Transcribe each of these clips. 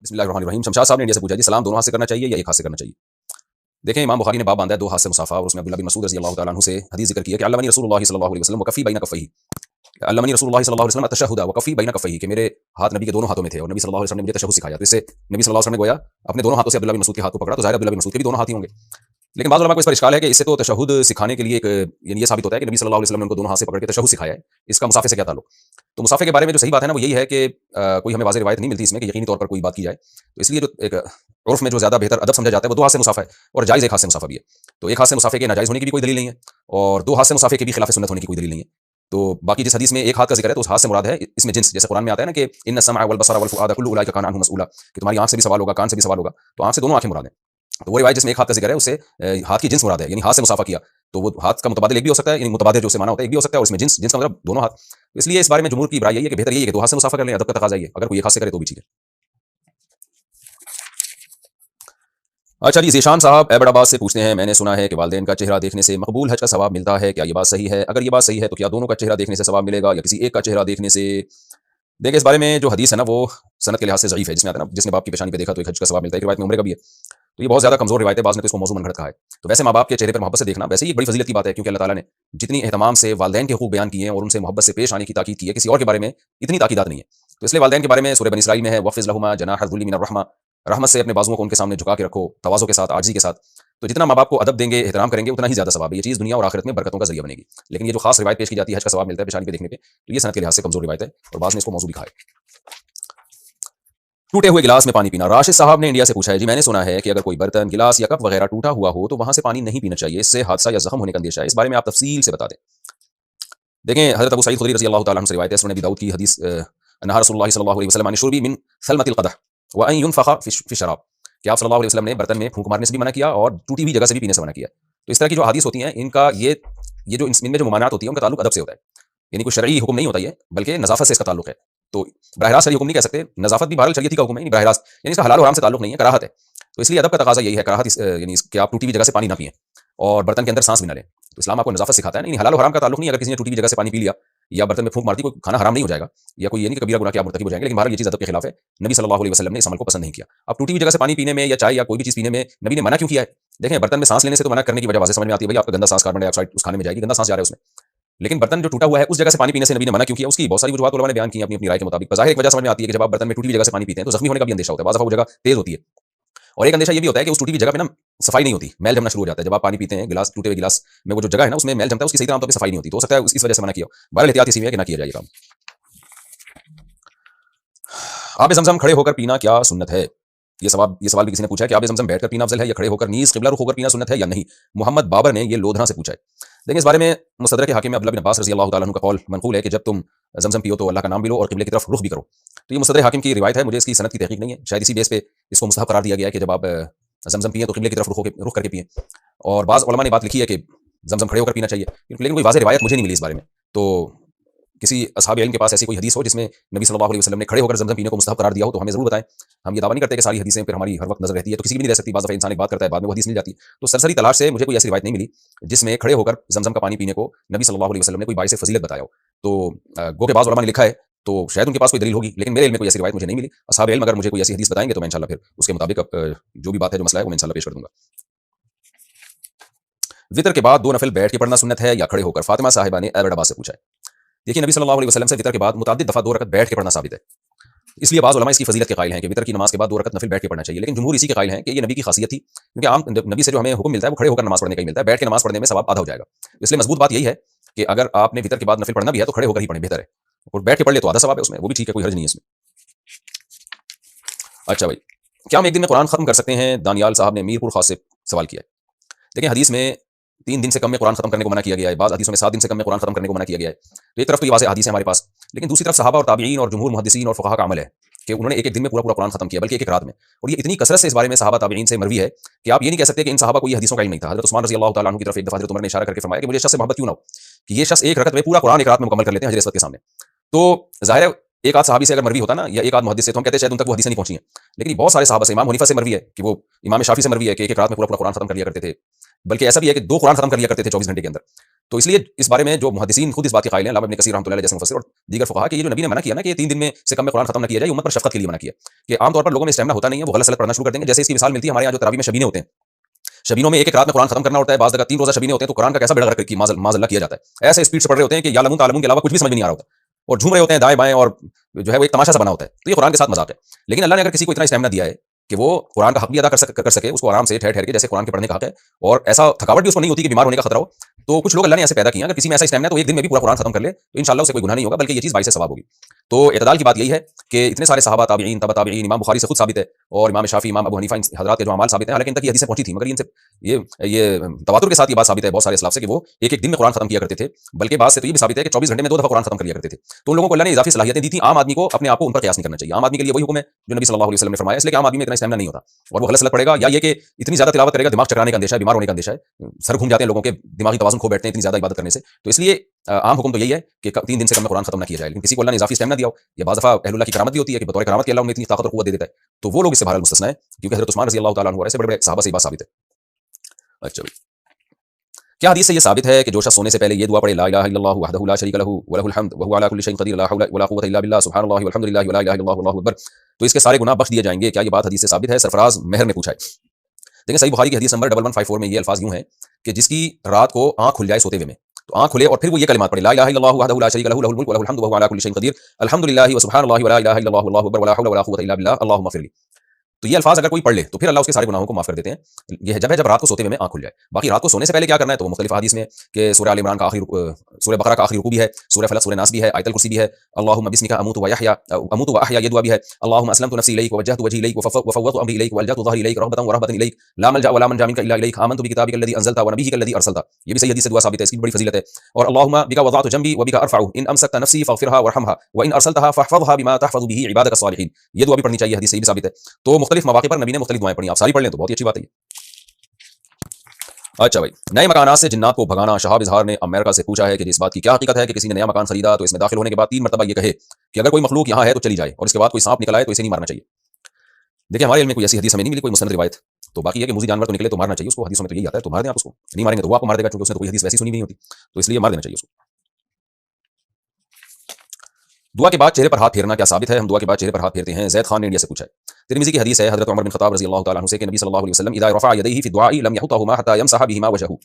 बिस्मिल्लाहिर्रहमानिर्रहीम। शमशाद साहब ने इंडिया से पूछा जी, सलाम दोनों हाथ से करना चाहिए या एक हाथ से करना चाहिए? देखें, इमाम बुखारी ने बाब बांधा है दो हाथ से मुसाफा, और उसमें अब्दुल्लाह बिन मसूद रज़ी अल्लाह तआला अन्हु से हदीस ज़िक्र की है कि अल्लमनी रसूलुल्लाह सल्लल्लाहु अलैहि वसल्लम व कफ़ी बैन कफ़ैहि। अल्लमनी रसूलुल्लाह सल्लल्लाहु अलैहि वसल्लम अत-तशहुद व कफ़ी बैन कफ़ैहि, कि मेरे हाथ नबी के दोनों हाथों में थे और नबी सल्लल्लाहु अलैहि वसल्लम ने मुझे तशहुद सिखाया। तो इससे नबी सल्लल्लाहु अलैहि वसल्लम ने गोया अपने दोनों हाथों से अब्दुल्लाह बिन मसूद के हाथ को पकड़ा, तो ज़ाहिर है अब्दुल्लाह बिन मसूद के भी दोनों हाथ ही होंगे। लेकिन बाज़ उलमा को इस पर इश्काल है कि इससे तो तशहुद सिखाने के लिए एक यानी ये साबित होता है कि नबी सल्लल्लाहु अलैहि वसल्लम ने उनको दोनों हाथ से पकड़ के तशहुद सिखाया है। इसका मुसाफ़े से क्या ताल्लुक? तो मुसाफ़े के बारे में जो सही बात है ना, वो यही है कि कोई हमें वाज़ेह रिवायत नहीं मिलती इसमें कि यकीनी तौर पर कोई बात की जाए। तो इसलिए जो एक उर्फ़ में जो ज़्यादा बेहतर अदब समझा जाता है वो दो हाथ से मुसाफ़ा है, और जायज़ एक हाथ से मुसाफ़ा भी है। तो एक हाथ से मुसाफ़े के नाजायज़ होने की भी कोई दलील नहीं है, और दो हाथ से मुसाफ़े के भी खिलाफ़ सुन्नत होने की कोई दलील नहीं है। तो बाकी जिस हदीस में एक हाथ का ज़िक्र है तो उस हाथ से मुराद है इसमें जिन्स, जैसे कुरान में आता है ना कि इन्न समअ वल बसरा वल फुआदा कुल्लु उलाइका काना अन्हु मसऊला, कि तुम्हारी आँख से भी सवाल होगा, कान से भी सवाल होगा। तो आँख से दोनों आँखें मुराद हैं। तो वो रिवायत जिसमें एक हाथ का ज़िक्र है उससे हाथ की जिन्स मुराद है, यानी हाथ से मुसाफ़ा किया। तो वो हाथ का मुतबादिल एक भी हो सकता है, यानी मुतबादिल जो उसे माना होता है एक भी हो सकता है, और इसमें जिन्स जिन्स का मतलब दोनों हाथ। तो इसलिए इस बारे में जमहूर की राय यही है कि बेहतर यही है कि दो हाथ से मुसाफ़ा कर लें, अदब का तकाज़ा ये है। अगर कोई एक हाथ से करे तो भी ठीक है। अच्छा जी, ज़ीशान साहब एबटाबाद से पूछते हैं, मैंने सुना है कि वालिदैन का चेहरा देखने से मकबूल हज का सवाब मिलता है, क्या ये बात सही है? अगर ये बात सही है तो क्या दोनों का चेहरा देखने से सवाब मिलेगा या किसी एक का चेहरा देखने से? देखिए, इस बारे में जो हदीस है ना वो सनद के लिहाज से ज़ईफ़ है, जिसमें आता है ना जिसने बाप की पेशानी पे देखा तो एक हज का सवाब मिलता है, एक रिवायत में उम्रे का भी है। तो ये बहुत ज़्यादा कमज़ोर रिवायत है, बाज़ ने तो इसको मौज़ू मनगढ़ंत कहा है। तो वैसे माँ-बाप के चेहरे पर मोहब्बत से देखना वैसे ही एक बड़ी फ़ज़ीलत की बात है, क्योंकि अल्लाह ताला ने जितनी एहतमाम से वालिदैन के हुकूक बयान किए हैं और उनसे मोहब्बत से पेश आने की ताकीद की है, किसी और के बारे में इतनी ताकीदात नहीं है। तो इसलिए वालिदैन के बारे में सूरह बनी इसराईल में है, वफ़्फ़िज़ लहुमा जनाह ज़ुल्ली मिनर रहमा, रहमत से अपने बाजुओं को उनके सामने झुका के रखो, तवाज़ुं के साथ, आजिज़ी के साथ। तो जितना माँ-बाप को अदब देंगे, एहतराम करेंगे, उतना ही ज़्यादा सवाब है। ये चीज़ दुनिया और आखिरत में बरकतों का ज़रिया बनेगी। लेकिन ये जो खास रिवायत पेश की जाती है, हज का सवाब मिलता है पेशानी पे देखने पे, तो ये सनद के लिहाज से कमज़ोर रिवायत है, और बाज़ ने इसको मौज़ू भी कहा है। टूटे हुए गिलास में पानी पीना। राशिद साहब ने इंडिया से पूछा है जी, मैंने सुना है कि अगर कोई बर्तन, गिलास या कप वगैरह टूटा हुआ हो तो वहां से पानी नहीं पीना चाहिए, इससे हादसा या जख्म होने का अंदेशा है। इस बारे में आप तफसील से बता दें। देखें, हज़रत अबू सईद खुदरी रज़ी अल्लाह तआला अन्हु से रिवायत है, सुनन नबी दाऊद की हदीस, नहा रसूलुल्लाह सल्लल्लाहु अलैहि वसल्लम अन शुर्बी मिन सलमतिल क़दह व अन युनफ़ख़ फ़ी शराब, कि आप सल्लल्लाहु अलैहि वसल्लम ने बर्तन में फूंक मारने से भी मना किया और टूटी हुई जगह से भी पीने से मना किया। तो इस तरह की जो हदीस होती हैं, इनका ये जो इनमें जो ममानात होती है उनका ताल्लुक अदब से होता है, यानी कोई शरई हुक्म नहीं होता ये, बल्कि नज़ाफ़त से इसका ताल्लुक है। तो बरह रास्त शरई हुक्म नहीं कह सकते, नज़ाफ़त भी बहरहाल शरीयत ही का हुक्म है, यानी बरह रास्त, यानी इसका हलाल और हराम से ताल्लुक नहीं है, कराहत है। तो इसलिए अदब का तकाज़ा यही है, कराहत यानी कि आप टूटी हुई जगह से पानी ना पिएँ और बर्तन के अंदर सांस भी ना लें। तो इस्लाम आपको नज़ाफ़त सिखाता है, यानी हलाल और हराम का ताल्लुक नहीं है। अगर किसी ने टूटी हुई जगह से पानी पी लिया या बर्तन में फूंक मार दी, कोई खाना हराम नहीं हो जाएगा, या कोई ये नहीं कि कबीरा गुनाह के आप मुर्तकिब हो जाएंगे, लेकिन बहरहाल ये चीज़ अदब के खिलाफ है। नबी सल्लल्लाहु अलैहि वसल्लम ने इस अमल को पसंद नहीं किया। अब टूटी हुई जगह से पानी पीने में या चाय या कोई भी चीज़ पीने में नबी ने मना क्यों किया है? देखें, बर्तन में सांस लेने से तो मना करने की वजह वाज़ेह समझ में आती है, भाई आपका गंदा सांस कार्बन डाइऑक्साइड उस खाने में जाएगी, गंदा सांस जा रहा है उसमें। लेकिन बर्तन जो टूटा हुआ है उस जगह से पानी पीने से नबी ने मना क्यों किया? उसकी बहुत सारी वजूहात उलमा ने बयान की अपनी अपनी राय के मुताबिक। बज़ाहिर एक वजह समझ में आती है कि जब आप बर्तन में टूटी हुई जगह से पानी पीते हैं तो जख्मी होने का भी अंदेशा होता है, बाज़ दफ़ा वो जगह तेज़ होती है। और एक अंदेशा ये भी होता है कि उस टूटी हुई जगह पे ना सफाई नहीं होती, मैल जमना शुरू हो जाता है। जब आप पानी पीते हैं, गिलास टूटे हुए गिलास में वो जो जगह है ना उसमें मैल जमता है, उसकी सही तरह आमतौर पे सफाई नहीं होती, तो हो सकता है इस वजह से मना किया हो। बहरहाल एहतियात इसी में है कि ना किया जाए ये काम। आब ज़मज़म खड़े होकर पीना क्या सुन्नत है? ये सवाल भी किसी ने पूछा है कि आब ज़मज़म बैठकर पीना अफज़ल है या खड़े होकर नीज़ क़िबला रुख़ होकर पीना सुन्नत है या नहीं? मोहम्मद बाबर ने ये लोधना से पूछा है। देखिए, इस बारे में मुस्तदरक हाकिम में अब्दुल्लाह बिन अब्बास रज़ी अल्लाह तआला अन्हु का कौल मनक़ूल है कि जब तुम ज़मज़म पियो तो अल्लाह का नाम भी लो और क़िबले की तरफ रुख़ भी करो। तो ये मुस्तदरक हाकिम की रिवायत है, मुझे इसकी सनद की तहक़ीक़ नहीं है। शायद इसी बेस पे इसको मुस्तहब करार दिया गया है कि जब आप ज़मज़म पिएँ तो क़िबले की तरफ रुख़ करके पिएँ। और बाज़ उलमा ने बात लिखी है कि ज़मज़म खड़े होकर पीना चाहिए, लेकिन कोई वाज़ेह रिवायत मुझे नहीं मिली इस बारे में। तो किसी असहाब इल्म के पास ऐसी कोई हदीस हो जिसमें नबी सल्लल्लाहु अलैहि वसल्लम ने खड़े होकर ज़मज़म पीने को मुस्तहब करार दिया हो तो हमें ज़रूर बताएं। हम ये दावा नहीं करते कि सारी हदीसें फिर हमारी हर वक्त नज़र रहती है, तो किसी की भी नहीं रह सकती। बाज़ दफ़ा इंसान एक बात करता है, बाद में वो हदीस मिल जाती है। तो सरसरी तलाश से मुझे कोई ऐसी रिवायत नहीं मिली जिसमें खड़े होकर ज़मज़म का पानी पीने को नबी सल्लल्लाहु अलैहि वसल्लम ने कोई बाइस फ़ज़ीलत बताया हो। तो गो के बाज़ उलमा ने लिखा है, तो शायद उनके पास कोई दलील होगी, लेकिन मेरे इल्म में कोई ऐसी रिवायत मुझे नहीं मिली। असहाब इल्म अगर मुझे कोई ऐसी हदीस बताएंगे तो मैं इंशाअल्लाह फिर उसके मुताबिक जो भी बात है, जो मसला है, वो मैं इंशाअल्लाह पेश कर दूंगा। वितर के बाद 2 नफिल बैठ के पढ़ना सुन्नत है या खड़े होकर? फातिमा साहिबा ने एबटाबाद से पूछा है। देखिए, नबी सल्लल्लाहु अलैहि वसल्लम से वितर के बाद मुतअद्दिद दफ़ा 2 रकत बैठ के पढ़ना साबित है। इसलिए बाज़ उलमा इसकी फ़ज़ीलत के क़ाइल हैं कि वितर की नमाज़ के बाद 2 रकत नफिल बैठ के पढ़ना चाहिए, लेकिन जमहूर इसी के क़ाइल हैं कि ये नबी की ख़ासियत थी, क्योंकि आम नबी से जो हमें हुक्म मिलता है वो खड़े होकर नमाज़ पढ़ने का ही मिलता है। बैठ के नमाज़ पढ़ने में सवाब आधा हो जाएगा। इसलिए मज़बूत बात यही है कि अगर आपने वितर के बाद नफिल पढ़ना भी है तो खड़े होकर ही पढ़ें, बेहतर है। और बैठ के पढ़ ले तो आधा सवाब है उसमें, वो भी ठीक है, कोई हर्ज नहीं है इसमें। अच्छा भाई, क्या हम एक दिन में कुरान ख़त्म कर सकते हैं? दानियाल साहब ने मीरपुर ख़ास से सवाल किया है। देखिए, हदीस में 3 दिन से कम में कुरान खत्म करने को मना किया गया है, बाज़ हदीसों में 7 दिन से कम में कुरान खत्म करने को मना किया गया है। तो एक तरफ तो ये वाज़ेह हदीस है हमारे पास, लेकिन दूसरी तरफ सहाबा और ताबीईन और जमहूर मुहद्दिसीन और फुक़हा का अमल है कि उन्होंने एक-एक दिन में पूरा-पूरा कुरान खत्म किया, बल्कि एक-एक रात में। और ये इतनी कसरत से इस बारे में सहाबा ताबीईन से मरवी है कि आप ये नहीं कह सकते कि इन सहाबा को ये हदीसों का इल्म नहीं था। हज़रत उस्मान रज़ी अल्लाह तआला अन्हु की तरफ एक दफ़ा हज़रत उमर ने इशारा करके फरमाया कि मुझे इस शख्स से मोहब्बत क्यों ना हो कि ये शख्स एक रकत में पूरा कुरान एक रात में मुकम्मल कर लेते हैं हज़रत के सामने। तो ज़ाहिर है, एक आध सहाबी से अगर मरवी होता ना, या एक आध मुहद्दिस से, तो हम कहते हैं शायद उन तक वो हदीसें नहीं पहुंची हैं। लेकिन बहुत सारे सहाबा से, इमाम हनीफा से मरवी है कि वो इमाम शाफी से मरवी है कि एक-एक रात में पूरा-पूरा कुरान खत्म कर लिया करते थे। बल्कि ऐसा भी है कि 2 कुरान खत्म कर लिया करते थे 24 घंटे के अंदर। तो इसलिए इस बारे में जो मुहद्दिसीन खुद इस बात के कायल हैं, अल्लामा इब्न कसीर रहमतुल्लाह अलैह जैसे मुफस्सिर और दीगर फुक़हा, कि ये जो नबी ने मना किया ना कि 3 दिन में से कम में कुरान खत्म न किया जाए, उम्मत पर शफ़क़त के लिए मना किया कि आमतौर पर लोगों में स्टैमिना होता नहीं है, वो गलत सलत पढ़ना शुरू कर देंगे। जैसे इसकी मिसाल मिलती है हमारे यहाँ जो तरावी में शबीने होते हैं, शबीनों में एक रात में कुरान खत्म करना होता है, बाज़ जगह 3 रोज़ा शबीने होते हैं, तो कुरान का कैसा बेड़ा गर्क माज़अल्लाह किया जाता है। ऐसे स्पीड से पढ़ रहे होते हैं कि या लमून तालमून के अलावा कुछ भी समझ में नहीं आ रहा होता, और झूम रहे होते हैं दाएं बाएं, और जो है वो एक तमाशा सा बना होता है। तो ये कुरान के साथ मजाक है। लेकिन अल्लाह ने अगर किसी को इतना स्टैमिना दिया है कि वो कुरान का हक भी अदा कर सके, उसको आराम से ठहर ठहर के जैसे कुरान के पढ़ने का हक है, और ऐसा थकावट भी उसको नहीं होती कि बीमार होने का खतरा हो, तो कुछ लोग अल्लाह ने ऐसे पैदा किया, अगर किसी में ऐसा स्टैमिना तो एक दिन में भी पूरा कुरान खत्म कर ले तो इंशाअल्लाह उसे कोई गुनाह नहीं होगा, बल्कि ये चीज़ बाइस सवाब होगी। तो इत्तदाल की बात यही है कि इतने सारे सहाबा, ताबईन, तबा ताबईन, इमाम बुखारी से खुद साबित है, और इमाम शाफी, इमाम अबू हनीफा, इन हज़रात के जो अमाल साबित हैं, हालांकि इन तक ये हदीसें पहुंची थी, मगर इनसे ये तवातुर के साथ ये बात साबित है बहुत सारे इस्लाफ से कि वो एक एक दिन में कुरान खत्म किया करते थे। बल्कि बात से तो ये भी साबित है कि 24 घंटे में 2 दफ़ा कुरान खत्म कर लिया करते थे। तो उन लोगों को अल्लाह ने इजाफी सलाहियतें दी थी। आम आदमी को अपने आप को उन पर कयास नहीं करना चाहिए। आम आदमी के लिए वही हुक्म है जो नबी सल्लल्लाहु अलैहि वसल्लम ने फरमाया, इसलिए कि आम आदमी में इतना स्टैमिना नहीं होता, और वो गलत सलत पड़ेगा, या ये कि इतनी ज़्यादा तिलावत करेगा, दिमाग चकराने का अंदेशा है, बीमार होने का अंदेशा है, सर घूम जाते हैं लोगों के, दिमागी तवाज़ुन खो बैठते हैं इतनी ज़्यादा इबादत करने से। तो इसलिए आम हुक्म तो यही है कि 3 दिन से कम में कुरान खत्म ना किया जाए। लेकिन किसी को अल्लाह ने इजाफी स्टैमिना दिया हो, या बाज़ दफ़ा अहलुल्लाह की करामत भी होती है कि बतौर करामत के अल्लाह उन्हें इतनी ताकत और क़ुव्वत दे देता है, तो वो लोग इससे बहरहाल मुस्तस्ना है, क्योंकि हज़रत उस्मान रज़ी अल्लाह तआला अन्हु और ऐसे बड़े-बड़े सहाबा से ये बात साबित है। अच्छा भाई, क्या हदीस से ये साबित है कि जो शख्स सोने से पहले ये दुआ पढ़े, ला इलाहा इल्लल्लाहु वहदहु ला शरीका लहू व लहुल हम्द व हुवा अला कुल्लि शैइन क़दीर, ला हौला वला कुव्वता इल्ला बिल्लाह, सुब्हानल्लाहि वल्हम्दुलिल्लाहि व ला इलाहा इल्लल्लाहु वल्लाहु अकबर, तो इसके सारे गुनाह बख्श दिए जाएंगे। क्या ये बात हदीस से साबित है? सरफराज मेहर ने पूछा है। देखिए, सही बुखारी की हदीस नंबर 1154 में ये अल्फाज यूं हैं कि जिसकी रात को आंख खुल जाए सोते हुए में, तो आंख खुले और फिर वो ये कलिमात पढ़े, ला इलाहा इल्लल्लाहु वहदहु ला शरीका लहू लहुल मुल्क व लहुल हम्दु व हुवा अला कुल्लि शैइन क़दीर, अल्हम्दुलिल्लाहि व सुब्हानल्लाहि व ला इलाहा इल्लल्लाहु वल्लाहु अकबर व ला हौला वला कुव्वता इल्ला बिल्लाह, अल्लाहुम्मा इग़फिरली। तो ये अल्फाज अगर कोई पढ़ ले तो फिर अल्लाह उसके सारे गुनाहों को माफ कर देते हैं। ये है जब रात को सोते हुए में आंख खुल जाए। बाकी रात को सोने से पहले क्या करना है, तो वो मुख्तलिफ हदीस में कि सूरह आल इमरान का आखिरी, सूरह बकरा का आखिरी रुकू भी है, सूरह फलक, सूरह नास भी है, आयतुल कुर्सी भी है, अल्लाहुम्मा बिस्मिका अमूतु व अहया ये दुआ भी है, अल्लाहुम्मा अस्लमतु नफ्सी इलैक व वज्जहतु वजही इलैक व फव्वदतु अमरी इलैक व अल्जअतु ज़हरी इलैक रहबतन व रहबतन इलैक, ला मलजा व ला मनजा मिनका इल्ला इलैक, आमनतु बिकिताबिका अल्लज़ी अंज़लता व नबिय्यिका अल्लज़ी अरसलता। ये भी सही हदीस से दुआ साबित है, इसकी बड़ी फजीलत है। और अल्लाहुम्मा बिका वज़अतु जंबी व बिका अरफ़अु, इन अमसकता नफ्सी फ़ग़फ़िरहा वरहमहा व इन अरसलतहा फ़हफ़ज़हा बिमा तहफ़ज़ु बिही इबादका सालिहीन। ये दुआ भी पढ़नी चाहिए, हदीस से भी साबित है। तो मुख्तलिफ मौके पर नबी ने मुख्तलिफ दुआएं पढ़ी, आप सारी पढ़ लें तो बहुत ही अच्छी बात है। अच्छा भाई, नए मकानात से जिन्नात को भगाना। शहाब इजहार ने अमेरिका से पूछा है कि इस बात की क्या हकीकत है कि किसी ने नया मकान खरीदा तो इसमें दाखिल होने के बाद 3 मरतबा ये कहे कि अगर कोई मखलूक यहाँ है तो चली जाए, और इसके बाद कोई सांप निकल आए तो इसे नहीं मारना चाहिए। देखिए, हमारे इल्म में कोई ऐसी हदीस हमें नहीं मिली, कोई मुसनद रिवायत। तो बाकी है कि मुझी जानवर तो निकले तो मारना चाहिए उसको, हदीसों में तो यही आता है, तो मार दें आप उसको, नहीं मारेंगे तो वो आपको मार देगा, क्योंकि उसने तो कोई हदीस वैसी सुनी नहीं होती, तो इसलिए मार देना चाहिए उसको। दुआ के बाद चेहरे पर हाथ फेरना क्या साबित है? हम दुआ के बाद चेहरे पर हाथ फेरते हैं। ज़ैद खान ने इंडिया से पूछा है। तिरमिज़ी की हदीस है, हज़रत उमर बिन ख़त्ताब रज़ियल्लाहु तआला अन्हु से कि नबी सल्लल्लाहु अलैहि वसल्लम इज़ा रफ़अ यदैहि फ़ी दुआइ लम यहुतहुमा हत्ता यमसह बिहिमा वजहहु।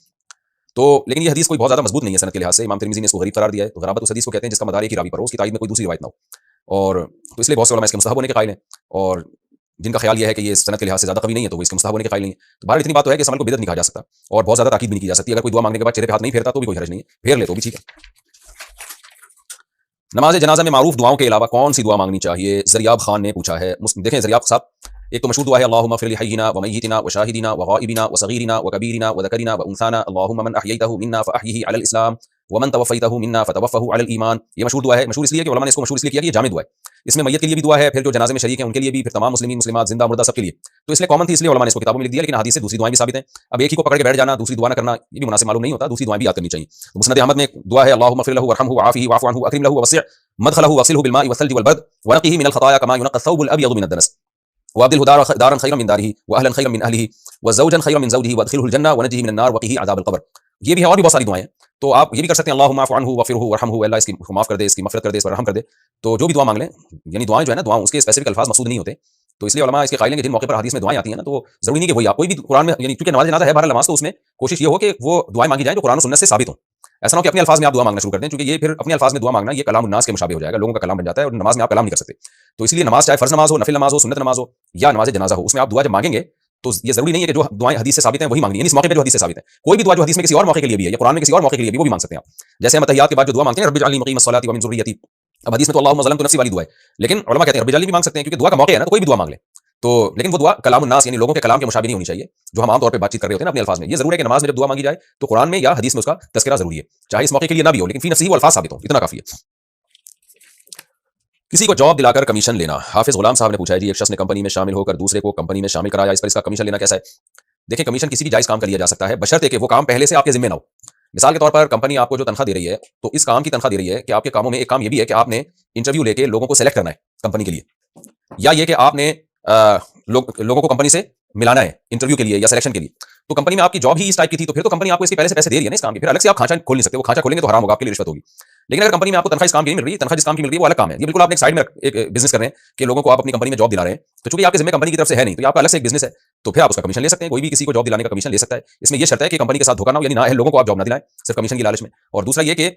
तो लेकिन ये हदीस कोई बहुत ज़्यादा मजबूत नहीं है सनद के लिहाज से, इमाम तिरमिज़ी ने इसको गरीब करार दिया है। तो गराबत उस हदीस को कहते हैं जिसका मदार एक ही रावी पर हो, उसकी ताईद में कोई दूसरी रिवायत ना हो, और तो इसलिए बहुत से उलमा इसके मुस्तहब होने के कायल हैं, और जिनका ख्याल यह है कि ये सनद के लिहाज से ज़्यादा कवी नहीं है तो वो इसके मुस्तहब होने के कायल नहीं है। तो बहरहाल इतनी बात तो है कि इस अमल को बिदअत नहीं कहा जा सकता, और बहुत ज़्यादा ताकीद भी नहीं की जा सकती। अगर कोई दुआ मांगने के बाद चेहरे पे हाथ नहीं फेरता तो भी कोई हर्ज नहीं है, फेर ले तो भी ठीक है। नमाज जनाजा में मारूफ दुआओं के अलावा कौन सी दुआ मांगनी चाहिए? ज़रियाब खान ने पूछा है। देखें ज़रियाब साहब, एक तो मशहूर दुआ है, अल्लाहुम्मा फ़िर लिहय्यिना व मय्यितिना व शाहिदिना व गाइबिना व सगीरिना व कबीरिना व ज़करिना व उन्साना, अल्लाहुम्मा मन अहयैतहु मिन्ना फ़अहयिही अलल इस्लाम व मन तवफ़्फ़ैतहु मिन्ना फ़तवफ़्फ़हु अलल ईमान। ये मशहूर दुआ है। मशहूर इसलिए कि उलमा ने इसको मशहूर इसलिए किया कि ये जामिद दुआ है। इसमें मैयत के लिए भी दुआ है, फिर जो जनाजे में शरीक हैं उनके लिए भी, फिर तमाम मुस्लिमीन मुस्लिमात जिंदा मुर्दा सबके लिए। तो इसलिए कॉमन थी, इसलिए उलमा ने इसको किताबों में लिख दिया। लेकिन हदीस से दूसरी दुआएं भी साबित हैं। अब एक ही को पकड़ के बैठ जाना, दूसरी दुआ न करना, ये भी मुनासिब मालूम नहीं होता, दूसरी दुआएं भी याद करनी चाहिए। तो मुस्नद अहमद में दुआ है, अल्लाहुम्मा फ़िर लहु वरहमहु वआफ़िही वअफ़ु अन्हु वअकरिम लहु ववस्सिअ मदखलहु वग़सिलहु बिलमाइ वस्सल्जि वलबर्द वनक़्क़िही मिनल ख़ताया कमा युनक़्क़ा अथ-थौबुल अब्यज़ु मिनद दनस वअब्दिलहु दारन ख़ैरन मिन दारिही व अहलन ख़ैरन मिन अहलिही व ज़ौजन ख़ैरन मिन ज़ौजिही वअदख़िलहुल जन्नह वनज्जिही मिनन नार वक़िही अज़ाबल क़ब्र। ये भी है, और भी बहुत सारी दुआएं हैं। तो आप ये भी कर सकते हैं, अल्लाहुम्मा अफ़्फ़ु अन्हु वग़फ़िरहु वरहमहु, अल्लाह इसकी माफ़ कर दे, इसकी मग़फ़िरत कर दे, इस पर रहम कर दे। तो जो भी दुआ मांग लें, यानी दुआएं जो है ना, दुआओं उसके स्पेसिफिक अल्फाज मक़सूद नहीं होते। तो इसलिए उलमा इसके कायल हैं कि जिन मौके पर हदीस में दुआएं आती हैं ना, तो ज़रूरी नहीं कि वही आप कोई भी कुरान में, यानी क्योंकि नमाज जनाज़ा है बहरहाल नमाज, तो उसमें कोशिश ये हो कि वो दुआएं मांगी जाएं जो कुरान और सुन्नत से साबित हो। ऐसा ना हो कि अपने अल्फाज में आप दुआ मांगना शुरू कर दें, क्योंकि ये फिर अपने अल्फाज में दुआ मांगना ये कलाम उन्नास के मुशाबे हो जाएगा, लोगों का कलाम बन जाता है, और नमाज में आप कलाम नहीं कर सकते। तो इसलिए नमाज चाहे फ़र्ज़ नमाज हो, नफिल नमाज हो, सुन्नत नमाज हो या नमाज जनाज़ा हो, उसमें आप दुआ जब मांगेंगे तो ये जरूरी नहीं है कि जो दुआएं हदीस से साबित हैं वही मांगनी है। इस मौके पे जो हदीस से साबित है, कोई भी दुआ जो हदीस में किसी और मौके के लिए भी है या कुरान में किसी और मौके के लिए भी, वो भी मांग सकते हैं आप। जैसे हम तहियात के बाद जो दुआ मांगते हैं, रब्बि जअलनी मुक़ीमस सलाति व मिन ज़ुर्रिय्यती, अब हदीस में तो अल्लाहुम्मा ज़लमतु नफ़्सी वाली दुआ है, लेकिन उलमा कहते हैं रब्बि जअलनी भी मांग सकते हैं, क्योंकि दुआ का मौका है ना, तो कोई भी दुआ मांग ले। तो लेकिन वो दुआ कलामुन नास, यानी लोगों के कलाम के मुशाबे नहीं होनी चाहिए, जो हम आम तौर पे बातचीत कर रहे होते हैं ना अपने अल्फाज में। ये जरूर है कि नमाज में जब दुआ मांगी जाए तो कुरान में या हदीस में उसका तज़किरा जरूरी है, चाहे इस मौके के लिए ना भी हो, लेकिन फी नफ्सिही वो अल्फाज साबित हो, इतना काफी है। किसी को जॉब दिलाकर कमीशन लेना। हाफिज गुलाम साहब ने पूछा है जी, एक शख्स ने कंपनी में शामिल होकर दूसरे को कंपनी में शामिल कराया, इस पर इसका कमीशन लेना कैसा है? देखिए, कमीशन किसी भी जायज़ काम का लिया जा सकता है, बशर्ते कि वो काम पहले से आपके जिम्मे ना हो। मिसाल के तौर पर कंपनी आपको जो तनख्वाह दे रही है, तो इस काम की तनख्वाह दे रही है कि आपके कामों में एक काम ये भी है कि आपने इंटरव्यू लेके लोगों को सेलेक्ट करना है कंपनी के लिए, या ये कि आपने लोगों को कंपनी से मिलाना है इंटरव्यू के लिए या सिलेक्शन के लिए। तो कंपनी में आपकी जॉब ही इस टाइप की थी, तो फिर तो कंपनी आपको इसके पहले से पैसे दे रही है ना इस काम के, फिर अलग से आप खांचा खोल नहीं सकते, वो खांचा खोलेंगे तो हराम होगा, आपके लिए रिश्वत होगी। लेकिन अगर कंपनी में आपको तनख्वाह इस काम की नहीं मिल रही, तनख्वाह जिस काम की मिल रही है वो अलग काम है, ये बिल्कुल आप एक साइड में एक बिजनेस कर रहे हैं कि लोगों को आप अपनी कंपनी में जॉब दिला रहे हैं, तो चूंकि आपके जिम्मे कंपनी की तरफ से है नहीं, तो आपका अलग से एक बिजनेस है, तो फिर आप उसका कमीशन ले सकते हैं। कोई भी किसी को जॉब दिलाने का कमीशन ले सकता है, इसमें ये शर्त है कि कंपनी के साथ धोखा ना हो, यानी ना है लोगों को आप जॉब ना दिलाएं सिर्फ कमीशन की लालच में। और दूसरा ये कि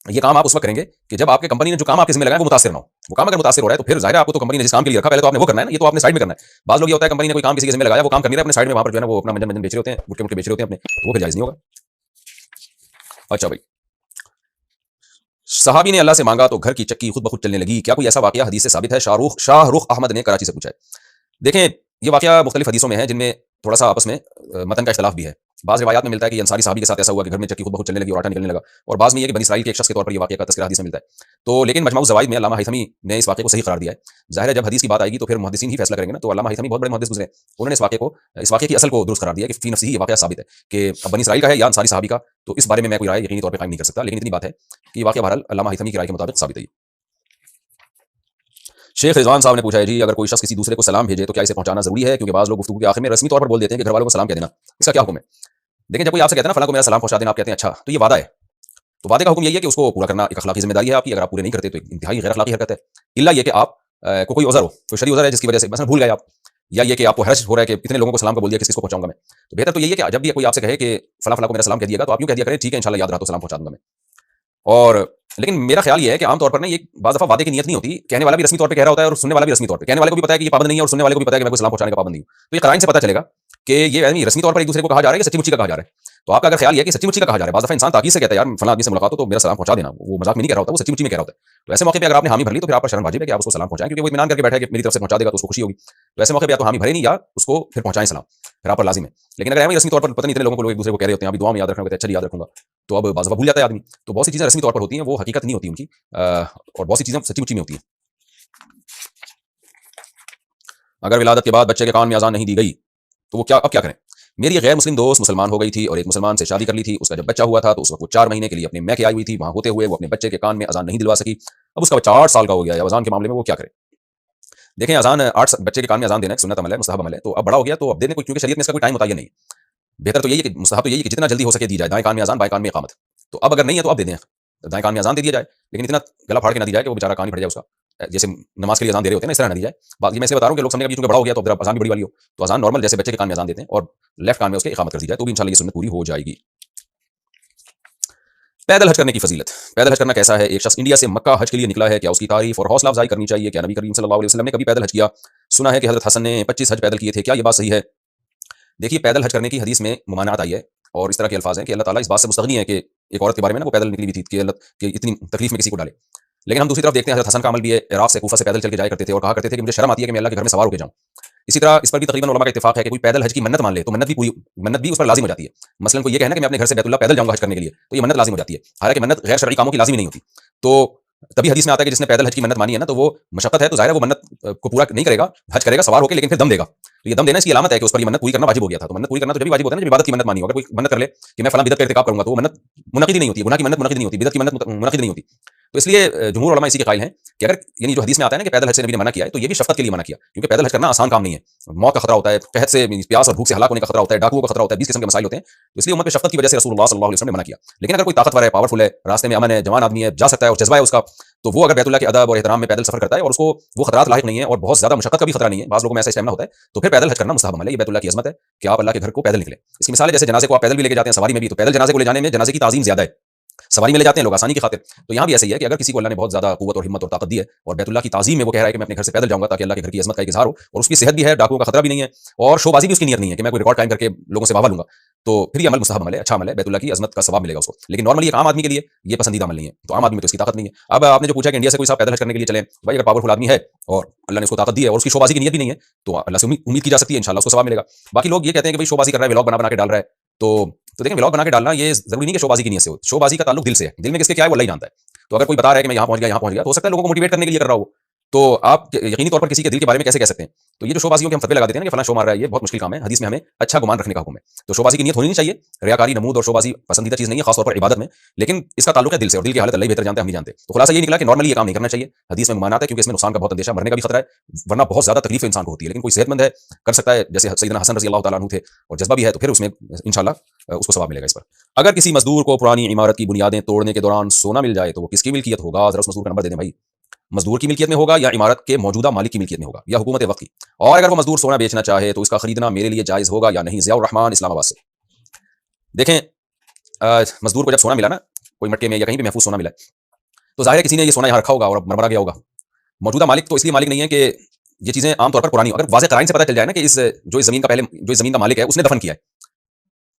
ये काम आप उस वक्त करेंगे कि जब आपके कंपनी ने जो काम आपके जिम्मे लगाया वो मुतासिर ना हो। वो काम अगर मुतासिर हो रहा है तो फिर जाहिर है आपको तो कंपनी ने जिस काम के लिए रखा पहले तो आपने वो करना है ना, ये तो आपने साइड में करना है। बाज़ लोग ये होता है कंपनी ने कोई काम किसी के जिम्मे लगाया, वो काम कर नहीं रहा, अपने साइड में वहां पर जो है ना वो अपना मंजन मंजन बेच रहे होते हैं, गुटके मुटके बेच रहे होते हैं अपने, तो वो फिर जायज नहीं होगा। अच्छा भाई, सहाबी ने अल्लाह से मांगा तो घर की चक्की खुद ब खुद चलने लगी, क्या कोई ऐसा वाकया हदीस से साबित है? शाहरुख अहमद ने कराची से पूछा है। देखें, ये वाकया मुख्तलिफ हदीसों में है जिनमें थोड़ा सा आपस में मतन का इख्तलाफ भी है। बाज़ रिवायात में मिलता है कि अंसारी साहबी के साथ ऐसा हुआ कि घर में चक्की खुद ब खुद चलने लगी और आटा निकलने लगा, और बाज़ में ये कि बनी इसराइल के एक शख्स के तौर पर ये वाकया का तज़किरा हदीस में मिलता है। तो लेकिन मजमू ज़वाइद में अल्लामा हैथमी ने इस वाक़े को सही करार दिया है। ज़ाहिर है जब हदीस की बात आएगी तो फिर मुहद्दिसीन ही फैसला करेंगे ना, तो अल्लामा हैथमी बहुत बड़े मुहद्दिस गुज़रे, उन्होंने इस वाक़े की असल को दुरुस्त करार दिया कि फ़ी नफ्सिही ये वाकया साबित है कि अब बनी इसराइल का है या अंसारी साहबी का, तो इस बारे में मैं कोई राय यकीनी तौर पर कायम नहीं कर सकता, लेकिन इतनी बात है कि ये वाकया बहरहाल अल्लामा हैथमी की राय के मुताबिक साबित है। शेख रिजवान साहब ने पूछा है जी, अगर कोई शख्स किसी दूसरे को सलाम भेजे तो क्या इसे पहुंचाना जरूरी है? क्योंकि बाज़ लोग गुफ्तगू के आखिर में रस्मी तौर पर बोल देते हैं कि घर वालों को सलाम कह देना, इसका क्या हुक्म है? देखिए, जब कोई आपसे कहता है ना फलां को मेरा सलाम पहुंचा देना, आप कहते हैं अच्छा, तो ये वादा है, तो वादे का हुक्म यही है कि उसको पूरा करना एक अखलाकी जिम्मेदारी है आपकी। अगर आप पूरे नहीं करते तो इंतहाई गैर अखलाकी हरकत है। इल्ला ये कि आप को कोई उज़र हो, कोई शरई उज़र है जिसकी वजह से मसलन भूल गए आप, या ये कि आपको हर्ज हो रहा है कि इतने लोगों को सलाम का बोल दिया, किसको पहुंचाऊंगा मैं, तो बेहतर तो यही है कि जब भी कोई आपसे कहे कि फला फला को मेरा सलाम कह दिएगा, तो आप यूं कह दिया करें ठीक है इंशाल्लाह याद रहा तो सलाम पहुंचा दूंगा मैं। और लेकिन मेरा ख्याल ये है कि आमतौर पर ना ये बाज़ दफ़ा वादे की नीयत नहीं होती, कहने वाला भी रस्मी तौर पे कह रहा होता है और सुनने वाला भी रस्मी तौर पे, कहने वाले को भी पता है कि ये पाबंद नहीं है और सुनने वाले को भी पता है कि मैं कोई सलाम पहुंचाने का पाबंद नहीं हूं। तो ये कराइन से पता चलेगा कि ये आदमी रस्मी तौर पर एक दूसरे को कहा जा रहा है कि सच्ची मुच्ची का कहा जा रहा है। तो आपका अगर ख्याल है कि सच्ची मुच्ची का कहा जा रहा है, बाज़ दफ़ा इंसान ताकीद से कहता है यार फलां आदमी से मुलाकात हो तो मेरा सलाम पहुंचा देना, वो मजाक में नहीं कह रहा होता, वो सच्ची मुच्ची में कह रहा होता है। तो ऐसे मौके पे अगर आपने हामी भर ली तो फिर आप पर शर्म वाजिब है कि आप उसको सलाम पहुंचाएं, क्योंकि वो इत्मीनान करके बैठा है कि मेरी तरफ से पहुंचा देगा तो उसको खुशी होगी। तो ऐसे मौके पे या तो हामी भरे नहीं या उसको फिर पहुंचाएं सलाम, फिर आप पर लाजिम है। लेकिन अगर रस्मी तौर पर पता नहीं इतने लोगों को लोग एक दूसरे को कह रहे होते हैं अभी दुआ में याद रखना, कहते हैं अच्छा याद रखूंगा, तो अब बाज़ दफ़ा भूल जाता है आदमी। तो बहुत सी चीज़ें रस्मी तौर पर होती हैं, वो हकीकत नहीं होती उनकी, और बहुत सी चीज़ें सच्ची मुच्ची में होती हैं। अगर विलादत के बाद बच्चे के कान में अजान नहीं दी गई तो वो अब क्या करें? मेरी गैर मुस्लिम दोस्त मुसलमान हो गई थी और एक मुसलमान से शादी कर ली थी। उसका जब बच्चा हुआ था तो उस वक्त वो 4 महीने के लिए अपने मैके आई हुई थी। वहां होते हुए वो अपने बच्चे के कान में अजान नहीं दिलवा सकी। अब उसका बच्चा 8 साल का हो गया है, अजान के मामले में वो क्या करे? देखें, अजान बच्चे के कान में अजान देना एक सुन्नत अमल है, मुस्तहब अमल है, तो अब बड़ा हो गया तो अब देने को, क्योंकि शरीयत में इसका कोई टाइम मुतय्यन नहीं। बेहतर तो यही है कि मुस्तहब तो यही है कि जितना जल्दी हो सके दी जाए, दाएं कान में अजान बाएं कान में इकामत। तो अब अगर नहीं है तो अब दे दें, दाएं कान में अजान दे दिया जाए, लेकिन इतना गला फाड़ के ना दी जाए कि वो बेचारा कान ही फट जाए उसका, जैसे नमाज के लिए अजान दे रहे होते हैं ना, इस तरह ना दी जाए। बाकी मैं इसे बता रहा हूँ कि लोग समझेंगे क्योंकि बड़ा हो गया तो अब अजान भी बड़ी वाली हो, तो अजान नॉर्मल जैसे बच्चे के कान में अजान देते हैं और लेफ्ट कान में उसके इकामत कर दी जाए तो भी इंशाल्लाह ये सुन्नत पूरी हो जाएगी। पैदल हज करने की फजीलत, पैदल हज करना कैसा है? एक शख्स इंडिया से मक्का हज के लिए निकला है, क्या उसकी तारीफ और हौसला अफजाई करनी चाहिए? क्या नबी करीम सल्लल्लाहु अलैहि वसल्लम ने कभी पैदल हज किया? सुना है कि हजरत हसन ने 25 हज पैदल किए थे, क्या ये बात सही है? देखिए, पैदल हज करने की हदीस में मुमानात आई है और इस तरह के अल्फाज हैं कि अल्लाह ताला इस बात से मुस्तगनी है कि एक औरत के बारे में ना वो पैदल निकली हुई थी कि इतनी तकलीफ में किसी को डाले। लेकिन हम दूसरी तरफ देखते हैं हजरत हसन का अमल भी है, इराक से कूफा से पैदल चल के जाया करते थे और कहा करते थे कि मुझे शर्म आती है कि मैं अल्लाह के घर में सवार होकर जाऊं। इसी तरह इस पर भी तकरीबन उलमा का इत्तेफाक है कि कोई पैदल हज की मन्नत मान ले तो मन्नत भी उस पर लाजिम हो जाती है। मसलन कोई ये कहना कि मैं अपने घर से बैतुल्लाह पैदल जाऊंगा हज करने के लिए, तो ये मन्नत लाजिम हो जाती है। हालांकि मन्नत गैर शरई कामों की लाजिम नहीं होती। तो तभी हदीस में आता है कि जिसने पैदल हज की मन्नत मानी है ना, तो वो मशक्कत है, तो जाहिर है वो मन्नत को पूरा नहीं करेगा, हज करेगा सवार होकर, लेकिन फिर दम देगा। तो ये दम देना इसकी अलामत है कि उस पर ये मन्नत पूरी करना वाजिब हो गया था। तो मन्नत पूरी करना तो जब भी वाजिब होता है ना, जब इबादत की मन्नत मानी हो। अगर कोई मन्नत कर ले कि मैं फलां बिदअत का इर्तिकाब करूंगा, तो वो मन्नत मुनक़िद नहीं होती, गुनाह की मन्नत मुनक़िद नहीं होती, बिदअत की मन्नत मुनक़िद नहीं होती। तो इसलिए जमहूर उलमा इसी के कायल हैं कि अगर यानी जो हदीस में आता है ना कि पैदल हज से नबी ने मना किया है, तो ये भी शफ़क़त के लिए मना किया, क्योंकि पैदल हज करना आसान काम नहीं है। मौत का खतरा होता है, कहत से, प्यास और भूख से हलाक होने का खतरा होता है, डाकुओं का खतरा होता है, 20 किस्म के मसाइल होते हैं। तो इसलिए उम्मत पे शफ़क़त की वजह से रसूलुल्लाह सल्लल्लाहु अलैहि वसल्लम ने मना किया। लेकिन अगर कोई ताकतवर है, पावरफुल है, रास्ते में अमन है, जवान आदमी है, जा सकता है और जज्बा है उसका, तो वो अगर बैतुल्लाह के अदब और एहतराम में पैदल सफर करता है और उसको वो खतरात लाहिक नहीं है और बहुत ज्यादा मुशक्कत का भी खतरा नहीं है, बाज़ लोगों में ऐसा स्टैमिना होता है, तो फिर पैदल हज करना मुस्तहब अमल है। ये बैतुल्लाह की अज़मत है कि आप अल्लाह के घर को पैदल निकले। इसकी मिसाल है जैसे जनाजे को आप पैदल भी लेके जाते हैं, सवारी में भी, तो पैदल जनाजे को ले जाने में जनाजे की ताज़ीम ज्यादा है, सवारी में ले जाते हैं लोग आसानी की खातिर। तो यहाँ भी ऐसे ही है कि अगर किसी को अल्लाह ने बहुत ज्यादा कुव्वत और हिम्मत और ताकत दी है और बैतुल्लाह की ताज़ीम में वो कह रहा है कि मैं अपने घर से पैदल जाऊंगा ताकि अल्लाह के घर की अज़मत का एक इज़हार हो, और उसकी सेहत भी है, डाकुओं का खतरा भी नहीं है और शोबाजी भी उसकी नीयत नहीं है कि मैं कोई रिकॉर्ड कायम करके लोगों से वाह लूंगा, तो फिर ये अमल मुस्तहब अमल है, अच्छा अमल है, बैतुल्लाह की अज़मत का सवाब मिलेगा उसको। लेकिन नॉर्मली एक आम आदमी के लिए ये पसंदीदा अमल नहीं है, तो आम आदमी में तो इसकी ताकत नहीं है। अब आपने जो पूछा कि इंडिया से कोई साहब पैदल हज करने के लिए चले, भाई अगर पावरफुल आदमी है और अल्लाह ने उसको ताकत दी है और उसकी शोबाजी की नीयत भी नहीं है, तो अल्लाह से उम्मीद की जा सकती है इंशाल्लाह उसको सवाब मिलेगा। बाकी लोग ये कहते हैं कि भाई शोबाजी कर रहा है, व्लॉग बना बना के डाल रहा है, तो देखें, व्लॉग बना के डालना ये जरूरी नहीं कि शोबाजी की नीयत से हो। शोबाजी का ताल्लुक दिल से है, दिल में किसके क्या है वो अल्लाह ही जानता है। तो अगर कोई बता रहा है कि मैं यहाँ पहुंच गया, हो सकता है लोगों को मोटिवेट करने के लिए कर रहा हो, तो आप यकीनी तौर पर किसी के दिल के बारे में कैसे कह सकते हैं? तो ये जो शोबाजियों के हम फतवे लगा देते हैं ना कि फलां शो मार रहा है, ये बहुत मुश्किल काम है। हदीस में हमें अच्छा गुमान रखने का हुक्म है। तो शोबाजी की नीयत होनी नहीं चाहिए। रियाकारी, नमूद और शोबाजी पसंदीदा चीज़ नहीं है, खासतौर पर इबादत में। लेकिन इसका ताल्लुक है दिल से, और दिल की हालत अल्लाह ही बेहतर जानते हैं, हम नहीं जानते। तो खुलासा ये निकला कि नॉर्मली ये काम नहीं करना चाहिए। हदीस में गुमान आता है क्योंकि इसमें नुकसान का बहुत अंदेशा, मरने का भी खतरा है, वरना बहुत ज़्यादा तकलीफ इंसान को होती है। लेकिन कोई सेहतमंद है, कर सकता है, जैसे सैयदना हसन रज़ी अल्लाह तआला अन्हु थे, और जज्बा भी है, तो फिर उसमें इंशाअल्लाह उसको सवाब मिलेगा इस पर। अगर किसी मज़दूर को पुरानी इमारत की बुनियादें तोड़ने के दौरान सोना मिल जाए, तो वो किसकी मिल्कियत होगा? ज़रा उस मज़दूर का नंबर दे दें भाई। मजदूर की मिल्कियत में होगा या इमारत के मौजूदा मालिक की मिल्कियत में होगा या हुकूमत वक्त की? और अगर वो मजदूर सोना बेचना चाहे तो इसका खरीदना मेरे लिए जायज़ होगा या नहीं? ज़ियाउर रहमान, इस्लामाबाद से। देखें, मजदूर को जब सोना मिला ना, कोई मटके में या कहीं भी महफूज सोना मिला, तो जाहिर है किसी ने ये सोना यहाँ रखा होगा और अब मरमरा गया होगा। मौजूदा मालिक तो इसलिए मालिक नहीं है कि ये चीज़ें आमतौर पर पुरानी हो। अगर वाज़ेह कराइन से पता चल जाए ना कि इस ज़मीन का जो इस ज़मीन का मालिक है उसने दफन किया है,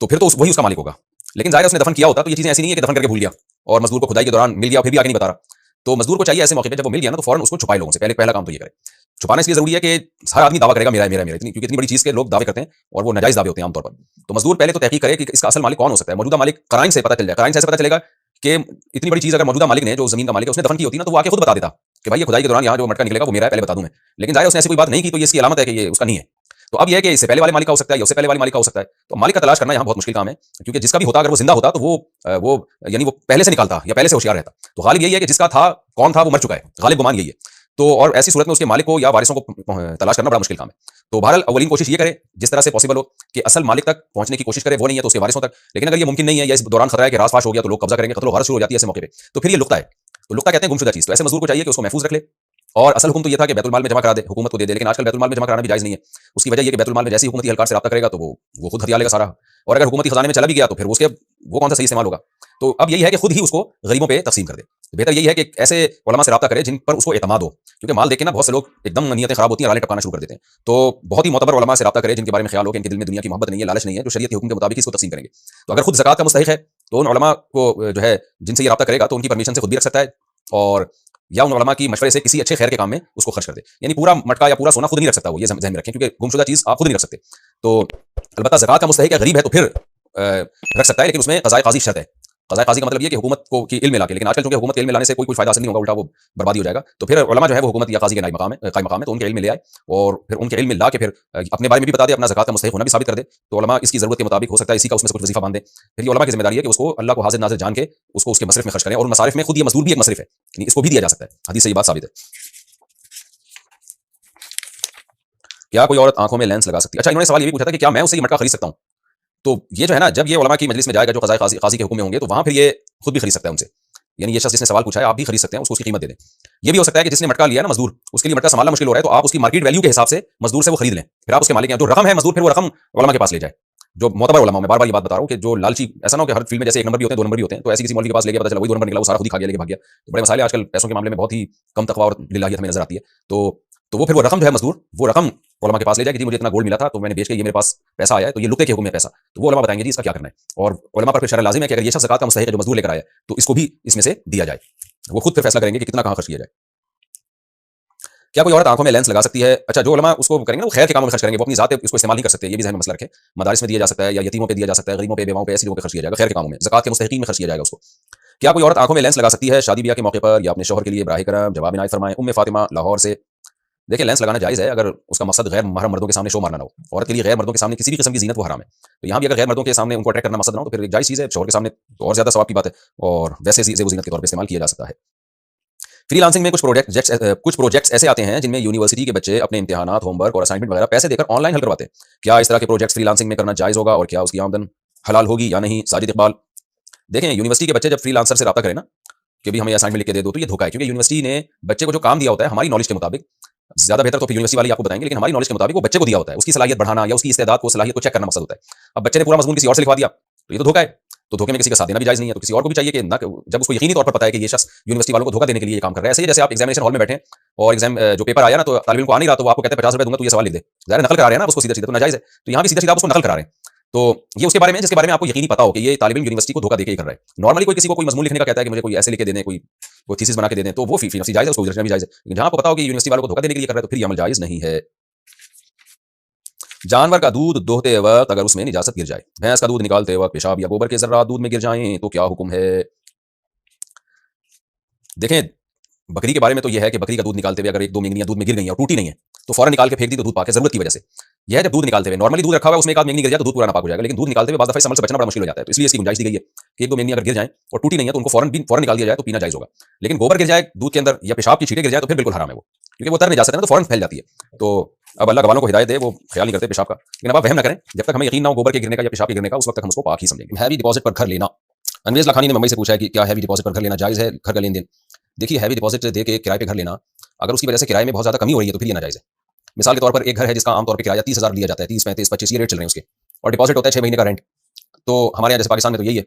तो फिर तो वही उसका मालिक होगा। लेकिन जाहिर है उसने दफन किया होता, तो ये चीज़ें ऐसी नहीं है कि दफन करके भूल गया और मजदूर को खुदाई के दौरान मिल गया फिर भी आगे नहीं बता रहा। तो मजदूर को चाहिए ऐसे मौके पे जब वो मिल गया ना, तो फौरन उसको छुपाए लोगों से। पहला काम तो ये करे। छुपाना इसलिए जरूरी है कि हर आदमी दावा करेगा मेरा है, मेरा है, मेरा है, क्योंकि इतनी बड़ी चीज़ के लोग दावे करते हैं और वो नाजायज़ दावे होते हैं आमतौर पर। तो मजदूर पहले तो तहकीक करे कि इसका असल मालिक कौन हो सकता है। मौजूदा मालिक कराइन से पता चल जाए। कराइन से ऐसे पता चलेगा कि इतनी बड़ी चीज़ अगर मौजूदा मालिक ने, जो ज़मीन का मालिक है, उसने दफन की होती ना, तो वो आके खुद बता देता कि भाई ये खुदाई के दौरान यहाँ जो मटका निकलेगा वो मेरा है, पहले बता दूं मैं। लेकिन जाहिर है उसने ऐसी कोई बात नहीं की, तो ये इसकी अलामत है कि ये उसका नहीं है। तो अब ये है कि इससे पहले वाले मालिक का हो सकता है या उससे पहले वाले मालिक का हो सकता है। तो मालिक का तलाश करना यहाँ बहुत मुश्किल काम है, क्योंकि जिसका भी होता, अगर वो जिंदा होता तो वो यानी वो पहले से निकालता या पहले से होशियार रहता। तो गालिब यही है कि जिसका था, कौन था, वो मर चुका है। गालिब गुमान यही है। तो और ऐसी सूरत में उसके मालिक को या वारिसों को तलाश करना बड़ा मुश्किल काम है। तो बहरहाल अव्वलीन कोशिश ये करे जिस तरह से पॉसिबल हो कि असल मालिक तक पहुंचने की कोशिश करे, वो नहीं है तो उसके वारिसों तक। लेकिन अगर ये मुमकिन नहीं है या इस दौरान खतरा है कि रास फाश हो गया तो लोग कब्जा करेंगे, कत्ल वारस शुरू हो जाती है ऐसे मौके पे, तो फिर ये लुक्ता है। तो लुक्ता कहते हैं गुमशुदा चीज। तो ऐसे मजदूर को चाहिए कि उसको महफूज रख ले। और असल हुक्म तो ये था कि बैतुल माल में जमा करा दे, हुकूमत को दे दे। लेकिन आजकल बैतुल माल में जमा कराना भी जायज़ नहीं है। उसकी वजह ये कि बैतुल माल में जैसे ही हुकूमती एहलकार से राब्ता करेगा तो वो खुद हथिया लेगा सारा। और अगर हुकूमती खजाने में चला भी गया तो फिर उसके वो कौन सा सही इस्तेमाल होगा? तो अब यही है कि खुद ही उसको गरीबों पे तकसीम कर दे। तो बेहतर यही है कि ऐसे उलमा से राब्ता करे जिन पर उसको एतमाद हो, क्योंकि माल देख के ना बहुत से लोग एकदम नीयतें खराब होती हैं, रालें टपकाना शुरू कर देते हैं। तो बहुत ही मोतबर उलमा से राब्ता करे जिनके बारे में ख्याल हो कि इनके दिल में दुनिया की मोहब्बत नहीं है, लालच नहीं है, जो शरीयत के हुक्म के मुताबिक इसको तकसीम करेंगे। तो अगर खुद ज़कात का मुस्तहिक है तो उन उलमा को जो है जिनसे ये राब्ता करेगा तो उनकी परमिशन से खुद भी रख सकता है, और या उन उलमा की मशवरे से किसी अच्छे खैर के काम में उसको खर्च कर दे। यानी पूरा मटका या पूरा सोना खुद नहीं रख सकता वो, ये ज़हन में रखें, क्योंकि गुमशुदा चीज़ आप खुद नहीं रख सकते। तो अलबत्ता ज़कात का मुस्तहिक है, गरीब है, तो फिर रख सकता है, लेकिन उसमें क़ज़ाए क़ाज़ी शर्त है। क़ज़ाए क़ाज़ी का मतलब ये कि हुकूमत को की इल्म में लाके, लेकिन आजकल चूंकि हुकूमत के इल्म में लाने से कोई फ़ायदा हासिल नहीं होगा, उल्टा वो बर्बादी हो जाएगा। तो फिर उलमा जो है वो हुकूमत या क़ाज़ी के नाइब मकाम है, कायम मकाम है, तो उनके इल्म में ले आए और फिर उनके इल्म में ला के फिर अपने बारे में भी बता दे, अपना ज़कात का मुस्तहिक होना भी साबित कर दे। तो उलमा इसकी ज़रूरत के मुताबिक हो सकता है इसी का उसमें से कुछ वज़ीफ़ा बांध दें। फिर ये उलमा की ज़िम्मेदारी है कि उसको अल्लाह को हाज़िर नाज़िर जान के उसको उसके मसरिफ़ में खर्च करें, और मसारिफ़ में खुद ये मज़दूर भी एक मसरिफ़ है, यानी इसको भी दिया जा सकता है। हदीस से ये बात साबित है। क्या कोई औरत आंखों में लेंस लगा सकती है? अच्छा, इन्होंने सवाल ये भी पूछा था कि क्या मैं उससे ये मटका खरीद सकता हूं? तो ये जो है ना, जब ये उलमा की मजलिस में जाएगा जो क़ज़ाए क़ाज़ी के हुक्म में होंगे, तो वहां फिर ये खुद भी खरीद सकता है उनसे। यानी ये शख्स जिसने सवाल पूछा है, आप भी खरीद सकते हैं, उसको उसकी कीमत दे दें। ये भी हो सकता है कि जिसने मटका लिया है ना मजदूर, उसके लिए मटका संभालना मुश्किल हो रहा है, तो आप उसकी मार्केट वैल्यू के हिसाब से मजदूर से वो खरीद लें, फिर आप उसके मालिक हैं। जो रकम है मजदूर, फिर वो रकम उलमा के पास ले जाए, जो मोतबर उलमा। मैं बार बार ये बात बता रहा हूँ कि जो लालची, ऐसा ना हो कि हर फील्ड में जैसे एक नंबर भी होते हैं, दो नंबर भी होते हैं, तो ऐसे किसी मौलवी के पास ले गया, पता चला वही दो नंबर निकला, वो सारा खुद ही खा गया, लेके भाग गया। तो बड़े मसाले आजकल पैसों के मामले में बहुत ही कम तकवा और लिल्लाहियत हमें नजर आती है। तो वो फिर वो रकम जो है मजदूर, वो रकम उलमा के पास ले जाए कि जी मुझे इतना गोल्ड मिला था, तो मैंने बेच के ये मेरे पास पैसा आया है, तो ये लुक्ते के हुक्म में पैसा। तो वो उलमा बताएंगे जी इसका क्या करना है। और उलमा पर फिर शरअ लाजिम है कि अगर ये शख्स ज़कात का मुस्तहिक है जो मजदूर लेकर आया है, तो इसको भी इसमें से दिया जाए। वो खुद फिर फैसला करेंगे कि कितना कहाँ खर्च किया जाए। क्या कोई औरत आंखों में लेंस लगा सकती है? अच्छा, जो उलमा उसको करेंगे ना, वो खैर के कामों में खर्च करेंगे, वो अपनी ज़ात पे इसको इस्तेमाल नहीं कर सकते। ये भी ज़हन में मसला रखें। मदारिस में दिया जा सकता है या यतीमों पे दिया जा सकता है, गरीबों पे, बेवाओं पे, ऐसी लोगों पे खर्च किया जाएगा, खैर के कामों में, ज़कात के मुस्तहिकीन में खर्च किया जाएगा उसको। क्या कोई औरत आंखों में लेंस लगा सकती है शादी ब्याह के मौके पर या अपने शौहर के लिए? बराह करम जवाब इनायत फरमाएं। उम्मे फातिमा लाहौर से। देखिए, लेंस लगाना जायज़ है अगर उसका मकसद गैर महरम मर्दों के सामने शो मारना ना हो। औरत के लिए गैर मर्दों के सामने किसी भी किस्म की ज़ीनत वो हराम है। तो यहाँ भी अगर गैर मर्दों के सामने उनको अट्रैक्ट करना मकसद ना हो, तो फिर जायज़ चीज़ है। शौहर के सामने तो और ज़्यादा सवाब की बात है, और वैसे ज़ेब ज़ीनत के तौर पर इस्तेमाल किया जा सकता है। फ्रीलांसिंग में कुछ प्रोजेक्ट्स ऐसे आते हैं जिनमें यूनिवर्सिटी के बच्चे अपने इम्तिहानात, होमवर्क और असाइनमेंट वगैरह पैसे देकर ऑनलाइन हल करवाते हैं। क्या इस तरह के प्रोजेक्ट्स फ्रीलांसिंग में करना जायज़ होगा और क्या उसकी आमदन हलाल होगी या नहीं? साजिद इकबाल। देखें, यूनिवर्सिटी के बच्चे जब फ्रीलांसर से राब्ता करें ना कि भी हमें असाइनमेंट लिख के दे दो, तो ये धोखा है, क्योंकि यूनिवर्सिटी ने बच्चे को जो काम दिया होता है हमारी नॉलेज के मुताबिक, ज़्यादा बेहतर तो फिर यूनिवर्सिटी वाले आपको बताएंगे, लेकिन हमारी नॉलेज के मुताबिक वो बच्चे को दिया होता है। उसकी सलाहियत बढ़ाना या उसकी इस्तेदाद को, सलाहियत को चेक करना मकसद होता है। अब बच्चे ने पूरा मजमून किसी और से लिखवा दिया, तो ये तो धोखा है। तो धोखे में किसी का साथ देना भी जायज़ नहीं है। तो किसी और को भी चाहिए कि ना, जब उसको यकीनी तौर पर पता है कि ये शख्स यूनिवर्सिटी वालों को धोखा देने के लिए ये काम कर रहा है। ऐसे ही जैसे आप एग्जामिनेशन हॉल में बैठे और एग्जाम जो पेपर आया ना, तो तालिब इल्म को आ नहीं रहा, तो वो आपको कहते हैं 50 रुपए दूंगा, तो ये सवाल लिख दे। ज़ाहिर नकल करा रहे हैं ना उसको सीधा सीधा, तो नाजायज़ है। तो यहाँ भी सीधा सीधा आप उसको नकल करा रहे हैं। तो ये उसके बारे में, जिसके बारे में आपको यकीनी पता हो कि ये तालिब इल्म यूनिवर्सिटी को धोखा देके ही कर रहा है। नॉर्मली कोई किसी को कोई मजमून लिखने का कहता है कि मुझे कोई ऐसे लिख के दे दें, कोई थीसिस बना के दे दें, तो वो फी नफ्सी जायज़ है, उसको गुजरना भी जायज़ है। लेकिन जहाँ आपको पता हो कि यूनिवर्सिटी वालों को धोखा देने के लिए कर रहा है, तो फिर ये अमल जायज़ नहीं है। जानवर का दूध दोहते वक्त अगर उसमें निजासत गिर जाए, भैंस का दूध निकालते वक्त पेशाब या गोबर के ज़र्रात दूध में गिर जाएं, तो क्या हुक्म है? देखें, बकरी के बारे में तो यह है कि बकरी का दूध निकालते हुए अगर एक दो मेंगनियां दूध में गिर गई और टूटी नहीं है तो फौरन निकाल के फेंक दी तो दूध पाके जरूरत की वजह से। यह जब दूध निकालते हुए नॉर्मली दूध रखा हुआ है उसमें एक आध मेंगनी गिर जाए तो दूध पूरा नापाक हो जाएगा, लेकिन दूध निकालते हुए बाद दफा इस अमल से बचना बड़ा मुश्किल हो जाता है। तो इसलिए इसकी गुंजाइश दी गई है कि एक दो मेंगनी अगर गिर जाए और टूटी नहीं है तो उनको फौरन निकाल दिया जाए तो पीना जायज होगा। लेकिन गोबर गिर जाए दूध के अंदर या पेशाब की छींटे गिर जाए तो फिर बिल्कुल हराम है वो, क्योंकि वो तर नहीं जा सकता ना, तो फौरन फैल जाती है। तो अब अल्लाह गवालों को हिदायत दे, वो ख्याल नहीं करते पेशाब का, लेकिन अब आप वहम ना करें, जब तक हमें यकीन ना हो गोबर के गिरने का या पेशाब के गिरने का, उस वक्त तक हम उसको पाक ही समझेंगे। हैवी डिपॉजिट पर घर लेना। अनवेज लाखानी ने मुंबई से पूछा है कि क्या हैवी डिपॉजिट पर घर लेना जायज है, घर का लेन देन। देखिए, हैवी डिपॉजिट दे के किराए पे घर लेना, अगर उसकी वजह से किराए में बहुत ज्यादा कमी हो रही है तो फिर ये नाजायज है। मिसाल के तौर पर एक घर है जिसका आमतौर पर किराया 30,000 लिया जाता है, 30, 35, 25 ये रेट चल रहे हैं उसके, और डिपॉजिट होता है 6 महीने का रेंट। तो हमारे यहाँ जैसे पाकिस्तान में तो यही है।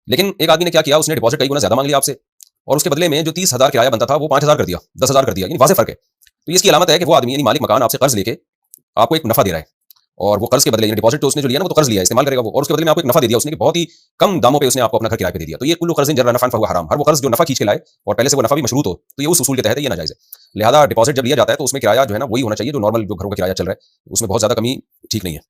लेकिन एक आदमी ने क्या किया, उसने डिपॉजिट कई गुना ज्यादा मांग लिया आपसे, और उसके बदले में जो 30,000 किराया बनता था वो 5,000 कर दिया, 10,000 कर दिया, यानी वाज़ेह फर्क है। तो इसकी अलामत है कि वो आदमी यानी मालिक मकान आपसे कर्ज लेके आपको एक नफा दे रहा है, और वो कर्ज के बदले डिपॉजिट तो उसने जो लिया ना वो तो कर्ज लिया, इस्तेमाल करेगा वो, और उसके बदले में आपको एक नफा दे दिया उसने कि बहुत ही कम दामों पे उसने आपको अपना घर किराए पे दे दिया। तो ये कुल्लू कर्ज़ जर्रा नफा फहुवा हराम। हर वो कर्ज जो नफा खींच के लाए और पहले से वो नफा भी मशरूत हो तो ये उस उसूल के तहत ये नाजायज है। लिहाजा डिपॉजिट जब लिया जाता है तो उसमें किराया जो है ना वही होना चाहिए जो नॉर्मल जो घरों का किराया चल रहा है, उसमें बहुत ज्यादा कमी ठीक नहीं है।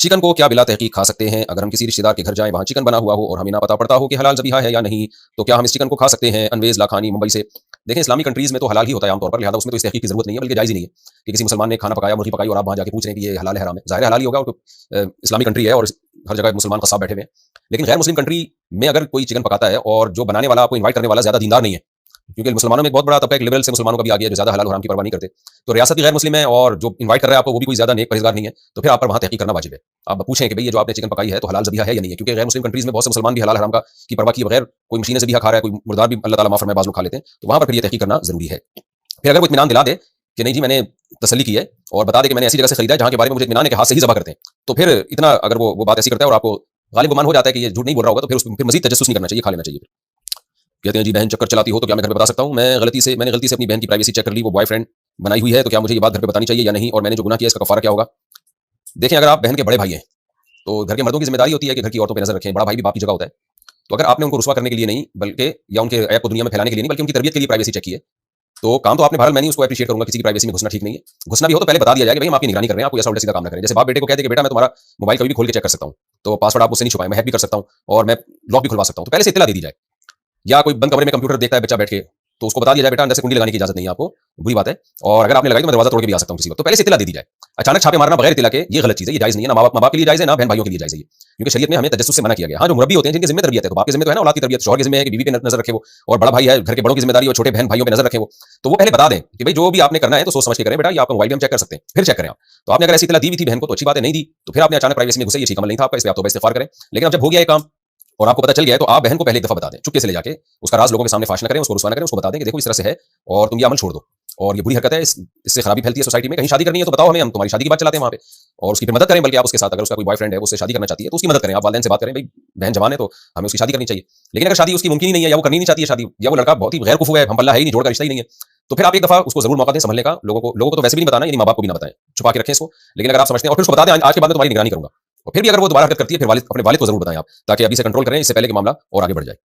चिकन को क्या बिला तहकीक खा सकते हैं? अगर हम किसी रिश्तेदार के घर जाएं, वहां चिकन बना हुआ हो और हमें ना पता पड़ता हो कि हलाल ज़बीहा है या नहीं, तो क्या हम इस चिकन को खा सकते हैं? अनवेज लाखानी मुंबई से। देखें, इस्लामी कंट्रीज में तो हलाल ही होता है आमतौर पर, लिहाजा उसमें तो इस तहकीक की जरूरत नहीं है, बल्कि जायज़ ही नहीं है कि किसी मुसलमान ने खाना पकाया, मुर्गी पकाई और आप वहां जाके पूछ रहे हैं कि ये हलाल है हराम है। ज़ाहिर है हलाल ही होगा, और इस्लामी कंट्री है और हर जगह मुसलमान कसाब बैठे हुए हैं। लेकिन गैर मुस्लिम कंट्री में अगर कोई चिकन पकाता है और जो बनाने वाला, आपको इन्वाइट करने वाला ज्यादा दीनदार नहीं है, क्योंकि मुसलमानों में एक बहुत बड़ा तबका एक लिबरल से मुसलमानों का भी आ गया जो ज्यादा हलाल हराम की परवाह नहीं करते, तो रियासत भी गैर मुस्लिम है और जो इन्वाइट कर रहा है आपको वो भी कोई ज्यादा नेक परहेजगार नहीं है, तो फिर आप पर वहां तहकीक करना वाजिब है। आप पूछें कि भाई ये जो आपने चिकन पकाई है तो हलाल ज़बीहा है या नहीं है, क्योंकि गैर मुस्लिम कंट्रीज में बहुत से मुसलमान भी हलाल हराम का की परवाह किए बगैर कोई मशीन ज़बीहा खा रहा है, कोई मुर्दार भी अल्लाह ताला माफ फरमाए बाज़ लोग खा लेते हैं, तो वहां पर फिर ये तहकीक करना जरूरी है। फिर अगर वो इत्मीनान दिला दे कि नहीं जी मैंने तसल्ली की है और बता दे कि मैंने ऐसी जगह से खरीदा है जहां के बारे में मुझे इत्मीनान है कि हाथ से ही ज़बा करते हैं, तो फिर इतना अगर वो बात ऐसी करता है और आपको गालिब गुमान हो जाता है कि ये झूठ नहीं बोल रहा होगा, तो फिर मजीद तजस्सुस नहीं करना चाहिए, खा लेना चाहिए। कहते हैं जी बहन चक्कर चलाती हो तो क्या मैं घर पे बता सकता हूँ? मैंने गलती से अपनी बहन की प्राइवेसी चेक कर ली, वो बॉयफ्रेंड बनाई हुई है, तो क्या मुझे ये बात घर पे बतानी चाहिए या नहीं, और मैंने जो गुनाह किया इसका कफारा क्या होगा? देखें, अगर आप बहन के बड़े भाई हैं तो घर के मर्दों की जिम्मेदारी होती है कि घर की औरतों पर नजर रखें, बड़ा भाई भी बाप की जगह होता है। तो अगर आपने उनको रुसवा करने के लिए नहीं बल्कि या उनके ऐप को दुनिया में फैलाने के लिए नहीं बल्कि उनकी तरबियत के लिए प्राइवेसी चेक की है, तो काम तो आपने बहरहाल मैं नहीं उसको एप्रिशिएट करूंगा, किसी की प्राइवेसी में घुसना ठीक नहीं है। घुसना भी हो तो पहले बता दिया जाए कि भाई हम आपकी निगरानी कर रहे हैं, आपको ऐसा उल्टा सीधा काम ना करें। जैसे बाप बेटे को कहते हैं कि बेटा मैं तुम्हारा मोबाइल कभी भी खोल के चेक कर सकता हूं, तो पासवर्ड आप उससे नहीं छुपाएं, मैं हैक भी कर सकता हूं और मैं लॉक भी खुलवा सकता हूं, तो पहले से इत्तला दे दी जाए। या कोई बंद कमरे में कंप्यूटर देखता है बच्चा बैठ के, तो उसको बता दिया जाए बेटा अंदर से कुंडी लगाने की इजाजत नहीं है आपको, बुरी बात है, और अगर आपने लगाई तो मैं दरवाजा तोड़ के भी आ सकता हूं किसी वक्त, तो पहले से इत्तला दे दी जाए। अचानक छापे मारना बगैर इत्तला के ये गलत चीज है, ये जायज नहीं है, ना माँ बाप के लिए जायज है, ना बहन भाइयों के लिए जायज है, क्योंकि शरीयत में हमें तजस्सुस से मना किया गया। हाँ, जो मुरब्बी होते हैं जिनकी जिम्मे तरबियत है, तो बाप की जिम्मे तो है ना औलाद की तरबियत, शौहर की जिम्मे है कि बीवी पे नजर रखे वो, और बड़ा भाई है घर के बड़ों की जिम्मेदारी और छोटे बहन भाइयों पे नजर रखे वो, तो वो पहले बता दें कि भाई जो भी आपने करना है तो सोच समझ के करें बेटा, ये आपका मोबाइल हम चेक कर सकते हैं, फिर चेक करें आप। तो आपने अगर ऐसी इत्तला दी भी थी बहन को तो अच्छी बात है, नहीं दी तो फिर आपने अचानक प्राइवेसी में घुसे, ये ठीक अमल नहीं था आपका, इस पे आप तौबा इस्तिगफार करें। लेकिन अब जब हो गया ये काम और आपको पता चल गया है तो आप बहन को पहले एक दफा बता दें, चुपके से ले जाके उसका राज लोगों के सामने फाश न करें, उसको रुसवा न करें, उसको बता दें कि देखो इस तरह से है और तुम ये अमल छोड़ दो और ये बुरी हरकत है, इससे खराबी फैलती है सोसाइटी में। कहीं शादी करनी है तो बताओ हमें, हम तुम्हारी शादी की बात चलाते हैं वहां पे और उसकी फिर मदद करें, बल्कि आप उसके साथ अगर उसका कोई बॉयफ्रेंड है वो उससे शादी करना चाहती है तो उसकी मदद करें, आप वालिदैन से बात करें, भाई बहन जवान है तो हमें उसकी शादी करनी चाहिए। लेकिन अगर शादी उसकी मुमकिन ही नहीं है या वो करनी नहीं चाहती है शादी, या वो लड़का बहुत ही गैर कुफू है, हम पल्ला है ही नहीं, जोड़ का रिश्ता ही नहीं है, तो फिर आप एक दफा उसको जरूर मौका दें संभलने का। लोगों को तो वैसे भी नहीं बताना, यानी माँ बाप को भी ना बताएं, छुपा के रखें इसको। लेकिन अगर आप समझते हैं और फिर उसको बता दें आज के बाद में तुम्हारी निगरानी करूंगा, और फिर भी अगर वो दोबारा हरकत करती है फिर अपने वालिद को जरूर बताएं आप, ताकि अभी से कंट्रोल करें, इससे पहले कि मामला और आगे बढ़ जाए।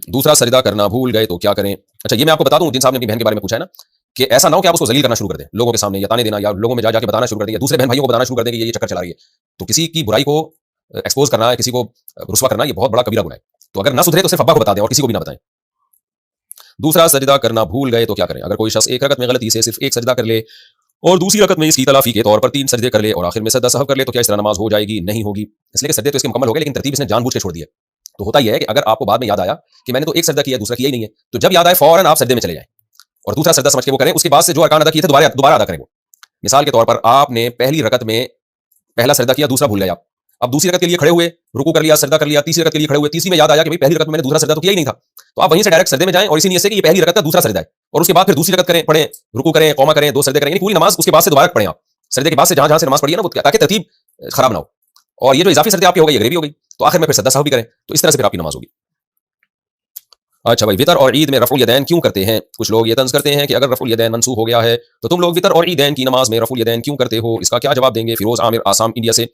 दूसरा, सजदा करना भूल गए तो क्या करें? अच्छा, ये मैं आपको बता दूं, जिन साहब ने अपनी बहन के बारे में पूछा है ना, कि ऐसा ना हो कि आप उसको जलील करना शुरू कर दें लोगों के सामने, या ताने देना, या लोगों में जाके बताना शुरू कर दें, या दूसरे बहन भाइयों को बताना शुरू कर दें कि ये चक्कर चला रही है। तो किसी की बुराई को एक्सपोज करना, किसी को रुसवा करना, ये बहुत बड़ा कबीरा गुनाह है। तो अगर ना सुधरे तो सिर्फ अब्बा को बता दें और किसी को भी ना बताएं। दूसरा, सजदा करना भूल गए तो क्या करें? अगर कोई शख्स एक रकत में गलती से सिर्फ एक सजदा कर ले और दूसरी रकत में इसकी तलाफी के तौर पर 3 सजदे कर ले और आखिर में सजदा सहव कर ले, तो क्या इस तरह नमाज हो जाएगी? नहीं होगी, इसलिए कि सजदे तो इसके मुकम्मल हो गए लेकिन तरतीब इसने जानबूझ के छोड़ दी है। तो होता यह है कि अगर आपको बाद में याद आया कि मैंने तो एक सजदा किया दूसरा किया ही नहीं है, तो जब याद आए फौरन आप सजदे में चले जाएं और दूसरा सजदा समझ के वो करें, उसके बाद से जो अरकान अदा किए थे दोबारा अदा करें वो। मिसाल के तौर पर आपने पहली रकत में पहला सजदा किया, दूसरा भूल गए आप, अब दूसरी रकत के लिए खड़े हुए, रुकू कर लिया, सजदा कर लिया, तीसरी रकत के लिए खड़े हुए, तीसरी में याद आया कि भाई पहली रकत में मैंने दूसरा सजदा तो किया ही नहीं था, तो आप वहीं से डायरेक्ट सजदे में जाएं और इसी नियत से कि ये पहली रकत का दूसरा सजदा है, और उसके बाद फिर दूसरी रकत करें, पढ़ें, रुकू करें, कौमा करें, 2 सजदे करें, यानी पूरी नमाज उसके बाद से दोबारा पढ़ें आप, सजदे के बाद से जहां से नमाज पढ़ी है ना वो, ताकि तरतीब खराब ना हो। और ये जो इजाफी सजदे आपकी हो गई, ये गरीबी हो गई, तो आखिर में फिर सजदा सहव भी करें, तो इस तरह से फिर आपकी नमाज होगी। अच्छा भाई, वितर और ईद में रफुल यदैन क्यों करते हैं? कुछ लोग ये तंज करते हैं कि अगर रफुल यदैन मनसूख हो गया है तो तुम लोग वितर और ईदैन की नमाज में रफुल यदैन क्यों करते हो? इसका क्या जवाब देंगे? फिरोज आमिर, आसाम, इंडिया से।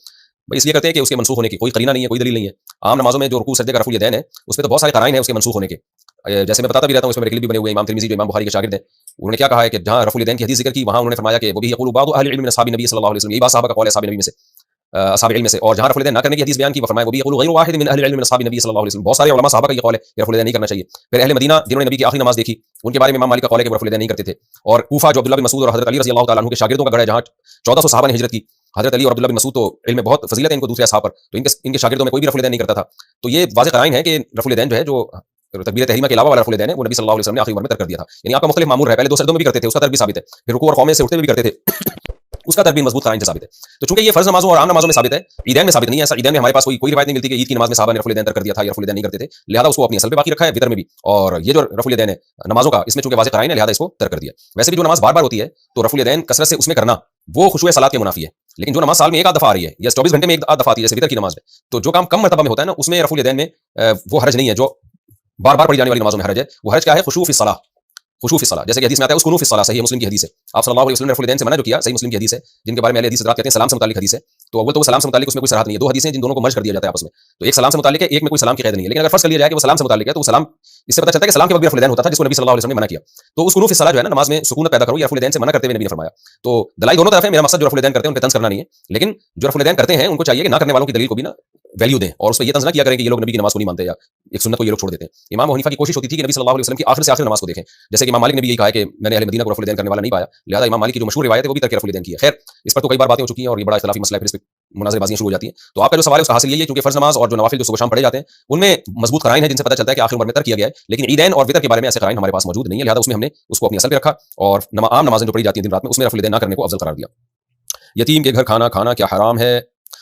भाई इसलिए करते हैं कि उसके मनसूख होने की कोई करीना नहीं है, कोई दलील नहीं है। आम नमाजों में जो रुकू सजदे का रफुल यदैन है उसमें तो बहुत सारे कराइन है उसके मनसूख होने के, जैसे मैं बताता भी रहता हूँ, इसमें मेरे क्लिप भी बने हुए। इमाम तिरमिज़ी जो इमाम बुखारी के शागिर्द हैं, उन्होंने क्या कहा है कि जहाँ रफुल यदैन की हदीस जिक्र की वहाँ उन्होंने फरमाया कि वो भी यक़ूलु बादु अहलिल इल्म मिन अस्हाबिन नबी सल्लल्लाहु अलैहि वसल्लम, यही बात सहाबा का कौल है, अस्हाब नबी में से। असहाब इल्म में से, और जहाँ रफ़ुल यदैन ना करने की हदीस बयान की, वो फरमाया वो भी यक़ूलु गैरु वाहिद मिन अहलिल इल्म मिन असहाबी नबी सल्लल्लाहु अलैहि वसल्लम, बहुत सारे उलमा सहाबा का ये कौल है कि रफ़ुल यदैन नहीं करना चाहिए। फिर अहले मदीना जिन्होंने नबी की आखिरी नमाज देखी, उनके बारे में इमाम मालिक का कौल है कि वो रफ़ुल यदैन नहीं करते थे। और कूफा जो अब्दुल्लाह बिन मसूद और हज़रत अली रज़ियल्लाहु तआला अन्हु के शागिर्दों का गढ़ है, जहाँ 1400 सहाबा ने हिजरत की। हज़रत अली और अब्दुल्लाह बिन मसूद तो इल्म में बहुत फजीलत है इनको दूसरे असहाब पर, तो इनके शागिर्दों में कोई भी रफ़ुल यदैन नहीं करता था। तो ये वाज़ेह क़राइन है कि रफ़ुल यदैन जो है, जो तकबीर तहरीमा के अलावा वाला रफ़ुल यदैन है, वो नबी सल्लल्लाहु अलैहि वसल्लम ने आखिरी उम्र में तर्क कर दिया था। यानी आपका मुख्तलिफ मामूर है, पहले 2 सजदों में भी करते थे, उसका तर्क भी साबित है। फिर रुकू और क़ौमे से उठते हुए भी करते थे, उसका तर्क भी मजबूत क़राइन से साबित है। तो चूंकि ये फर्ज नमाजों और आम नमाजों में साबित है, ईदैन में साबित नहीं है। ऐसा ईदैन में हमारे पास कोई रिवायत नहीं मिलती कि ईद की नमाज में सहाबा ने रफ़ुल यदैन तर्क कर दिया था या रफ़ुल यदैन नहीं करते थे, लिहाजा उसको अपनी असल पे बाकी रखा है, वितर में भी। और ये जो रफ़ुल यदैन है नमाजों का, इसमें चूंकि वाज़ेह क़राइन है, लिहाजा इसको तर्क कर दिया। वैसे भी जो नमाज बार बार होती है, तो रफ़ुल यदैन कसरत से उसमें करना वो खुशूए सलात के मुनाफी है। लेकिन जो नमाज साल में एक आध दफा आ रही है या 24 घंटे में एक आध दफा आती है, जैसे वितर की नमाज में, तो जो काम कम मर्तबा में होता है ना, उसमें रफ़ुल यदैन में वो हर्ज नहीं है। जो बार बार पढ़ी जाने वाली नमाजों में हर्ज है, वो हर्ज क्या है? खुशू फी सलाह, खुशू फी सलाह। जैसे कि हदीस में आता है उसकुनू फी सलाह, सही मुस्लिम की हदीस है। आप सल्लल्लाहु अलैहि वसल्लम ने रफ़ुल यदैन से मना जो किया, सही मुस्लिम की हदीस है, जिनके बारे में अहले हदीस हज़रात कहते हैं सलाम से मुताल्लिक हदीस है। तो अव्वल तो वो सलाम से मुताल्लिक उसमें कोई सराहत नहीं है, 2 हदीसें जिन दोनों को मर्ज कर दिया जाता है आपस में। तो एक सलाम से मुताल्लिक है, एक में कोई सलाम की क़ैद नहीं है। लेकिन अगर फर्ज़ कर लिया जाए कि वो सलाम से मुताल्लिक है, तो वो सलाम, इससे पता चलता है कि सलाम के वक्त भी रफ़ुल यदैन होता था, जिसको नबी सल्लल्लाहु अलैहि वसल्लम ने मना किया। तो उसकुनू फी सलाह जो है ना, नमाज में सुकूनत पैदा करो, ये रफ़ुल यदैन से मना करते हुए नबी ने फरमाया। तो दलाइल दोनों तरफ है। मेरा मकसद जो रफ़ुल यदैन करते हैं उन पे तंज़ करना नहीं है, लेकिन जो रफ़ुल यदैन करते हैं उनको चाहिए कि ना करने वालों की दलील को भी ना वैल्यू दें, और उस पे ये तंज़ ना किया करें कि ये लोग नबी की नमाज को नहीं मानते या एक सुन्नत को ये लोग छोड़ देते हैं। इमाम अबू हनीफा की कोशिश होती थी कि नबी सल्लल्लाहु अलैहि वसल्लम की आखिर से आखिर नमाज को देखें। जैसे कि इमाम मालिक ने भी यही कहा है कि मैंने अहले मदीना को रफ़ुल यदैन करने वाला नहीं पाया, लिहाजा इमाम मालिक की जो मशहूर रिवायत है वो भी तर्क रफ़ुल यदैन की है। खैर, इस पर तो कई बार बातें हो चुकी हैं और ये बड़ा इख्तिलाफी मसला है, फिर इस पे मुनाज़रेबाज़ियाँ शुरू हो जाती हैं। तो आपका जो सवाल है उसका हासिल यही है, क्योंकि फर्ज़ नमाज और जो नवाफिल जो सुबह शाम पढ़े जाते हैं, उनमें मजबूत क़राइन है जिनसे पता चलता है कि आखिर उम्र में तर्क किया गया है। लेकिन ईदैन और वितर के बारे में ऐसे क़राइन हमारे पास मौजूद नहीं है, लिहाजा उसमें हमने उसको अपनी असल पे रखा और आम नमाज़ें जो पढ़ी जाती हैं दिन रात में, उसमें रफ़ुल यदैन ना करने को अफजल करार दिया। यतीम के घर खाना खाना क्या हराम है?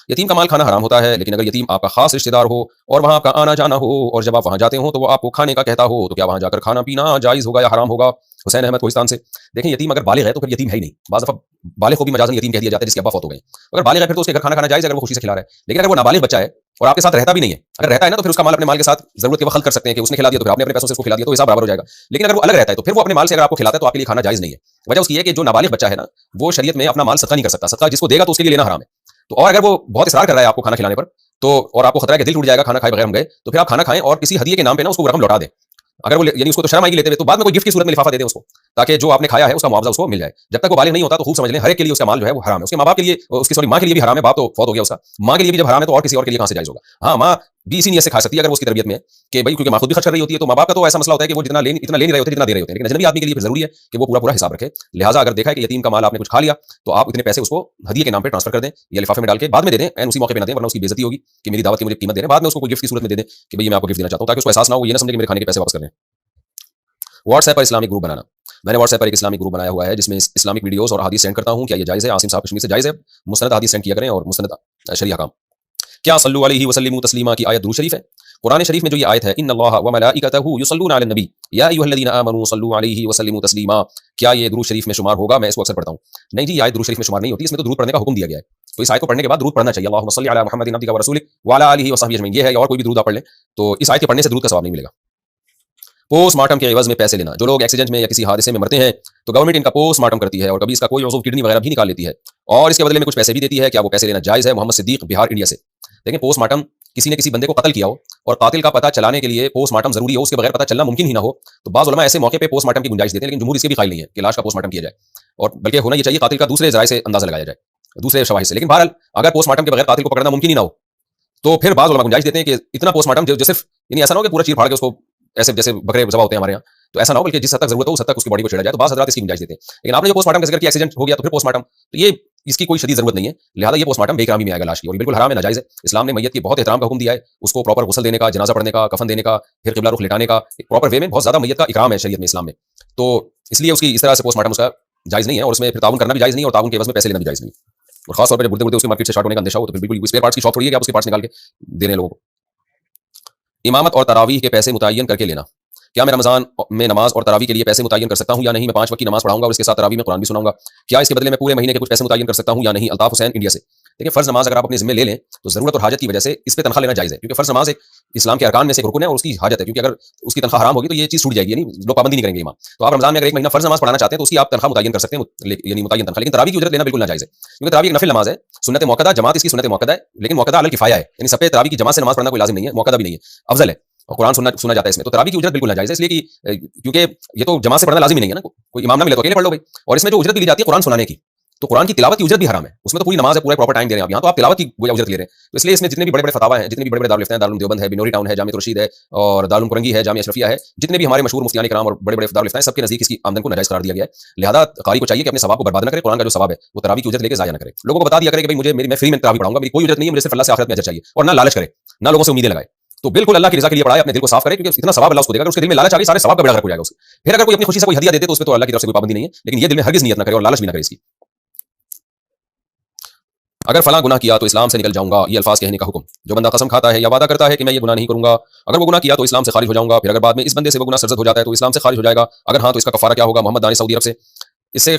यतीम का माल खाना हराम होता है, लेकिन अगर यतीम आपका खास रिश्तेदार हो और वहां आपका आना जाना हो, और जब आप वहां जाते हो तो वो आपको खाने का कहता हो, तो क्या वहां जाकर खाना पीना जायज होगा या हराम होगा? हुसैन अहमद कोहिस्तान से। देखें, यतीम अगर बालिग है तो फिर यतीम है ही नहीं। बाज़ दफ़ा बालिग को भी मजाजन यतीम कह दिया जाता है जिसके अब्बा फौत हो गए। अगर बालिग है फिर तो उसके घर खाना खाना जायज है अगर वो खुशी से खिला रहा है। लेकिन अगर वो नाबालिग बच्चा है और आपके साथ रहता भी नहीं है, अगर रहता है ना, तो फिर उसका माल अपने माल के साथ जरूरत के वक्त खर्च कर सकते हैं कि उसने खिला दिया तो फिर आपने अपने पैसों से उसको खिला दिया, तो हिसाब बराबर हो जाएगा। लेकिन अगर वो अलग रहता है तो फिर वो अपने माल से अगर आपको खिलाता है तो आपके लिए खाना जायज नहीं है। वजह उसकी है कि जो नाबालिग बच्चा है ना, वो शरीयत में अपना माल सदका नहीं कर सकता। सदका जिसको देगा तो उसके लिए लेना हराम है। तो और अगर वो बहुत इसरार कर रहा है आपको खाना खिलाने पर, तो और आपको खतरा है कि दिल टूट जाएगा खाना खाए बगैर हम गए, तो फिर आप खाना खाएं और किसी हदिये के नाम पे ना उसको रकम लौटा दें। अगर वो यानी उसको तो शर्म आएगी लेते हुए, तो बाद में कोई गिफ्ट की सूरत में लिफाफा दे दें उसको, ताकि जो आपने खाया है उसका मुआवजा उसको मिल जाए। जब तक वो बालिग नहीं होता तो खूब समझ लें, हर एक के लिए उसका माल जो है वो हराम है। उसके माँ बाप के लिए, उसकी माँ के लिए भी हराम है, बाप तो फौत हो गया उसका, माँ के लिए भी जब हराम है तो और किसी और के लिए कहां से जायज होगा? हाँ, माँ भी इसी नीयत से खा सकती है अगर वो उसकी तरबियत में है कि भाई, क्योंकि माँ खुद भी खर्च कर रही होती है, तो माँ बाप का तो ऐसा मसला होता है कि वो इतना ले नहीं रहे होते जितना दे रहे होते हैं। लेकिन अजनबी आदमी के लिए फिर जरूरी है कि वो पूरा हिसाब रखे। लिहाजा अगर देखा है कि यतीम का माल आपने कुछ खा लिया, तो आप इतने पैसे उसको हदिये के नाम पे ट्रांसफर कर दें या लिफाफे में डाल के बाद में दे दें, एंड उसी मौके पे ना दें, वरना उसकी बेइज्जती होगी कि मेरी दावत की मुझे कीमत दे रहे हैं। बाद में उसको कोई गिफ्ट की सूरत में दे दें कि भाई मैं आपको गिफ्ट देना चाहता हूं, ताकि उसको एहसास ना हो, ये ना समझे कि मेरे खाने के पैसे वापस कर रहे हैं। व्हाट्सएप पर इस्लामिक ग्रुप बनाना। मैंने व्हाट्सएप पर एक इस्लामिक ग्रुप बनाया हुआ है जिसमें इस्लामिक वीडियोस और हदीस सेंड करता हूं। क्या ये जायज़ है? आसिम साहब कश्मीर से। जायज़ है, मुस्तनद हदीस सेंड किया करें और मुस्तनद शरीया काम। क्या सल्लु अलैहि वसल्लिमु तस्लीमा की आयत दुरूद शरीफ है? कुरान शरीफ में जो ये आयत है, इन्नल्लाह व मलाइकतहु युसल्लूना अलन नबी या अय्युहल्लज़ीना आमनू सल्लु अलैहि वसल्लिमु तस्लीमा, क्या ये दुरूद शरीफ में शुमार होगा? मैं इसको अक्सर पढ़ता हूं। नहीं जी, ये आयत दुरूद शरीफ में शुमार नहीं होती, इसमें तो दुरूद पढ़ने का हुक्म दिया गया है। तो इस आयत को पढ़ने के बाद दुरूद पढ़ना चाहिए। अल्लाहुम्मा सल्लि अला मुहम्मदिन अब्दिका व रसूलिक व अला आलिहि व सहबिहि अजमईन, ये है। और कोई भी दुरूद आप पढ़ लें तो इस आयत के पढ़ने से दुरूद का सवाब नहीं मिलेगा। पोस्टमार्टम के एवज में पैसे लेना। जो लोग एक्सीडेंट में या किसी हादसे में मरते हैं तो गवर्नमेंट इनका पोस्टमार्टम करती है और कभी इसका कोई उज़्व, किडनी वगैरह भी निकाल लेती है और इसके बदले में कुछ पैसे भी देती है। क्या वो पैसे लेना जायज़ है? मोहम्मद सिद्दीक, बिहार, इंडिया से। देखें, पोस्टमार्टम, किसी ने किसी बंदे को कत्ल किया हो और कातिल का पता चलाने के लिए पोस्टमार्टम जरूरी हो, उसके बगैर पता चलना मुमकिन ही ना हो, तो बाज़ उलमा ऐसे मौके पे पोस्टमार्टम की गुंजाइश देते हैं। लेकिन जमहूर इसके भी कायल नहीं है कि लाश का पोस्टमार्टम किया जाए, और बल्कि होना ये चाहिए कातिल का दूसरे ज़राए से अंदाजा लगाया जाए, दूसरे शवाहिद से। लेकिन बहरहाल अगर पोस्टमार्टम के बगैर कातिल को पकड़ना मुमकिन ही ना हो, तो फिर बाज़ उलमा गुंजाइश देते हैं कि इतना पोस्टमार्टम जो सिर्फ यानी ऐसा ना हो कि पूरा चीर फाड़ के उसको ऐसे जैसे बकरे ज़बा होते हैं हमारे यहाँ, तो ऐसा ना हो, बल्कि जिस हद तक जरूरत हो उस हद तक उसकी बॉडी को छेड़ा जाए, तो बाज़ हज़रात इसकी गुंजाइश देते हैं। लेकिन आपने जो पोस्टमार्टम का जिक्र किया, एक्सीडेंट हो गया तो फिर पोस्टमार्टम, तो ये इसकी कोई शदीद जरूरत नहीं है। लिहाजा ये पोस्टमार्टम बेइकरामी में आएगा लाश की, और बिल्कुल हराम है, नाजायज़ है। इस्लाम ने मैयत की बहुत एहतराम का हुक्म दिया है, उसको प्रॉपर गुस्ल देने का, जनाजा पढ़ने का, कफन देने का, फिर क़िबला रुख लिटाने का, प्रॉपर वे में बहुत ज़्यादा मैयत का इकराम है शरीयत में, इस्लाम में। तो इसलिए उसकी इस तरह से पोस्टमार्टम उसका जायज़ नहीं है, और उसमें फिर ताउन करना भी जायज़ नहीं है, और ताउन के एवज़ में पैसे लेना भी जायज़ नहीं है। और खास तौर पर जब बुढ़ते बुढ़ते उसके मार्केट से शॉर्ट होने का अंदेशा हो तो फिर बिल्कुल स्पेयर पार्ट्स की शॉप थोड़ी है कि आप उसके पार्ट्स निकाल के दे रहे हैं लोगों को। इमामत और तरावीह के पैसे मुतय्यन करके लेना। क्या मैं रमज़ान में नमाज और तरावी के लिए पैसे मुतय्यन कर सकता हूं या नहीं? मैं 5 वक्त की नमाज पढ़ाऊंगा और इसके साथ तरावी में कुरान भी सुनाऊंगा। क्या इसके बदले में पूरे महीने के कुछ पैसे मुतय्यन कर सकता हूं या नहीं? अल्ताफ हुसैन, इंडिया से। देखिए, फ़र्ज़ नमाज अगर आप अपने ज़िम्मे ले लें तो ज़रूरत और हाजत की वजह से इस पे तनख्वाह लेना जायज़ है, क्योंकि फ़र्ज़ नमाज एक इस्लाम के अरकान में से एक रुकन है और उसकी हाजत है, क्योंकि अगर उसकी तनख्वाह हराम होगी तो ये चीज़ छूट जाएगी, यानी लोग पाबंदी नहीं करेंगे इमाम। तो आप रमज़ान में अगर 1 महीना फ़र्ज़ नमाज पढ़ाना चाहते हैं तो उसकी आप तनख्वाह मुतय्यन कर सकते हैं, यानी मुतय्यन तनख्वाह। लेकिन तरावी की उजरत लेना बिल्कुल नाजायज़ है, क्योंकि तरावी एक नफिल नमाज है, सुन्नत मुअक्कदा, जमात इसकी सुन्नत मुअक्कदा है, लेकिन मुअक्कदा अलल किफ़ाया है, यानी सब पे तरावी की जमात से नमाज पढ़ना कोई लाज़िम नहीं है, मुअक्कदा भी नहीं है, अफजल है, और कुरान सुना जाता है इसमें। तो तरावी की उजरत बिल्कुल नाजायज़ है, इसलिए कि क्योंकि ये तो जमात से पढ़ना लाज़िम ही नहीं है ना, कोई इमाम ना मिले तो अकेले पढ़ लो भाई। और इसमें जो उजरत दी जाती है कुरान सुनाने की, तो कुरान की तिलावत की उजरत भी हराम है, उसमें तो पूरी नमाज है, पूरा प्रॉपर टाइम दे रहे हैं आप, यहाँ तो आप तिलावत की गोया उजरत ले रहे हैं। तो इसलिए इसमें जितने भी बड़े बड़े फतावा हैं, जितने भी बड़े बड़े दारुल इफ्ता हैं, दारुल देवबंद है, बिनोरी टाउन है, जामिया रशीद है और दारुल कुरंगी है, जामिया अशरफिया है, जितने भी हमारे मशहूर मुफ्तियान इकराम और बड़े बड़े दारुल इफ्ता हैं, सबके नजदीक इसकी आमदन को नाजायज करार दिया गया है। लिहाजा कारी को चाहिए कि अपने सवाब को बर्बाद न करे, कुरान का जो सवाब है वो तरावी की उजरत लेकर जाया न करे, लोगों को बता दिया करे कि भाई मुझे मैं फ्री में तरावी पढ़ाऊंगा, मेरी कोई उजरत नहीं है, मुझे सिर्फ अल्लाह से आखिरत में अजर चाहिए, और ना लालच करे, ना लोगों से उम्मीदें लगाए। तो बिल्कुल अल्लाह की रज़ा के लिए पढ़ाए, अपने दिल को साफ करे, क्योंकि इतना सवाब अल्लाह उसको देगा। अगर उसके दिल में लालच आ गई, सारे सवाब का बेड़ा गर्क हो जाएगा उसके। फिर अगर कोई अपनी खुशी से कोई हदिया देते तो उसमें तो अल्लाह की तरफ से कोई पाबंदी नहीं है, लेकिन ये दिल में हरगिज़ नियत न करे और लालच भी न करे इसकी। अगर फलां गुनाह किया तो इस्लाम से निकल जाऊंगा, ये अल्फाज कहने का हुक्म। जो बंदा कसम खाता है या वादा करता है कि मैं ये गुनाह नहीं करूंगा, अगर वो गुनाह किया तो इस्लाम से खारिज हो जाऊंगा, फिर अगर बाद में इस बंदे से वो गुनाह सरजद हो जाता है तो इस्लाम से खारिज हो जाएगा। अगर हाँ तो इसका कफारा क्या होगा? मोहम्मद दानी सऊदी अरब से इससे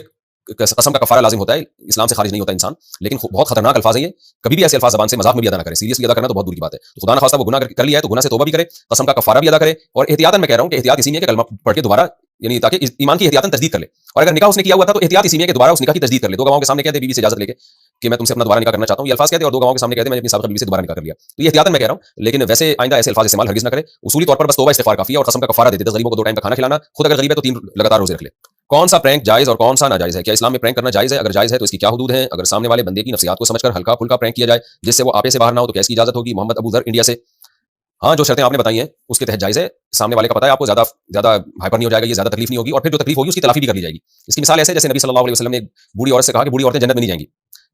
कसम का कफारा लाजिम होता है, इस्लाम से खारिज नहीं होता इंसान, लेकिन बहुत खतरनाक अल्फाज है ये। कभी भी ऐसे अल्फाज ज़बान से मजाक में भी अदा ना करें, सीरियसली अदा करना तो बहुत दूर की बात है। तो खुदा न खास्ता वो गुनाह कर लिया है तो गुनाह से तौबा भी करे, कसम का कफारा भी अदा करे, और एहतियातन मैं कह रहा हूं कि एहतियात इसी में है कि कलमा पढ़ के दोबारा, यानी ताकि ईमान की एहतियातन तजदीद कर ले। और अगर निकाह उसने किया हुआ था तो एहतियात इसी में है कि दोबारा उस निकाह की तजदीद कर ले। दो गवाहों के सामने कहते बीवी से इजाजत लेके कि मैं तुमसे अपना दोबारा निकाह करना चाहता हूं, ये अल्फाज कहते, और दो गवाहों के सामने कहते मैंने अपनी साबिक़ा बीवी से दोबारा निकाह कर लिया। तो ये एहतियातन मैं कह रहा हूं, लेकिन वैसे आइंदा ऐसे अल्फाज इस्तेमाल हरगिज़ ना करे। उसूली तौर पर बस तौबा इस्तिग़फ़ार काफी है, और कसम का कफारा दे दे, 10 गरीबों को 2 टाइम का खाना खिलाना, खुद अगर गरीब है तो 3 लगातार रोजे रख ले। कौन सा प्रैंक जायज़ और कौन सा नाजायज़ है? क्या इस्लाम में प्रैंक करना जायज़ है? अगर जायज़ है तो इसकी क्या हुदूद हैं? अगर सामने वाले बंदे की नफ्सियात को समझकर हल्का फुल्का प्रैंक किया जाए जिससे वो आपे से बाहर ना हो तो क्या इसकी इजाजत होगी? मोहम्मद अबू ज़र इंडिया से। हाँ, जो शर्तें आपने बताई हैं उसके तहत जायज़ है, सामने वाले का पता है आपको, ज़्यादा हाइपर नहीं हो जाएगा, ये ज़्यादा तकलीफ नहीं होगी, और फिर जो तकलीफ होगी उसकी तलाफी भी कर ली जाएगी। इसकी मिसाल ऐसे जैसे नबी सल्लल्लाहु अलैहि वसल्लम ने एक बूढ़ी औरत से कहा कि बूढ़ी औरतें जन्नत में नहीं जाएंगी।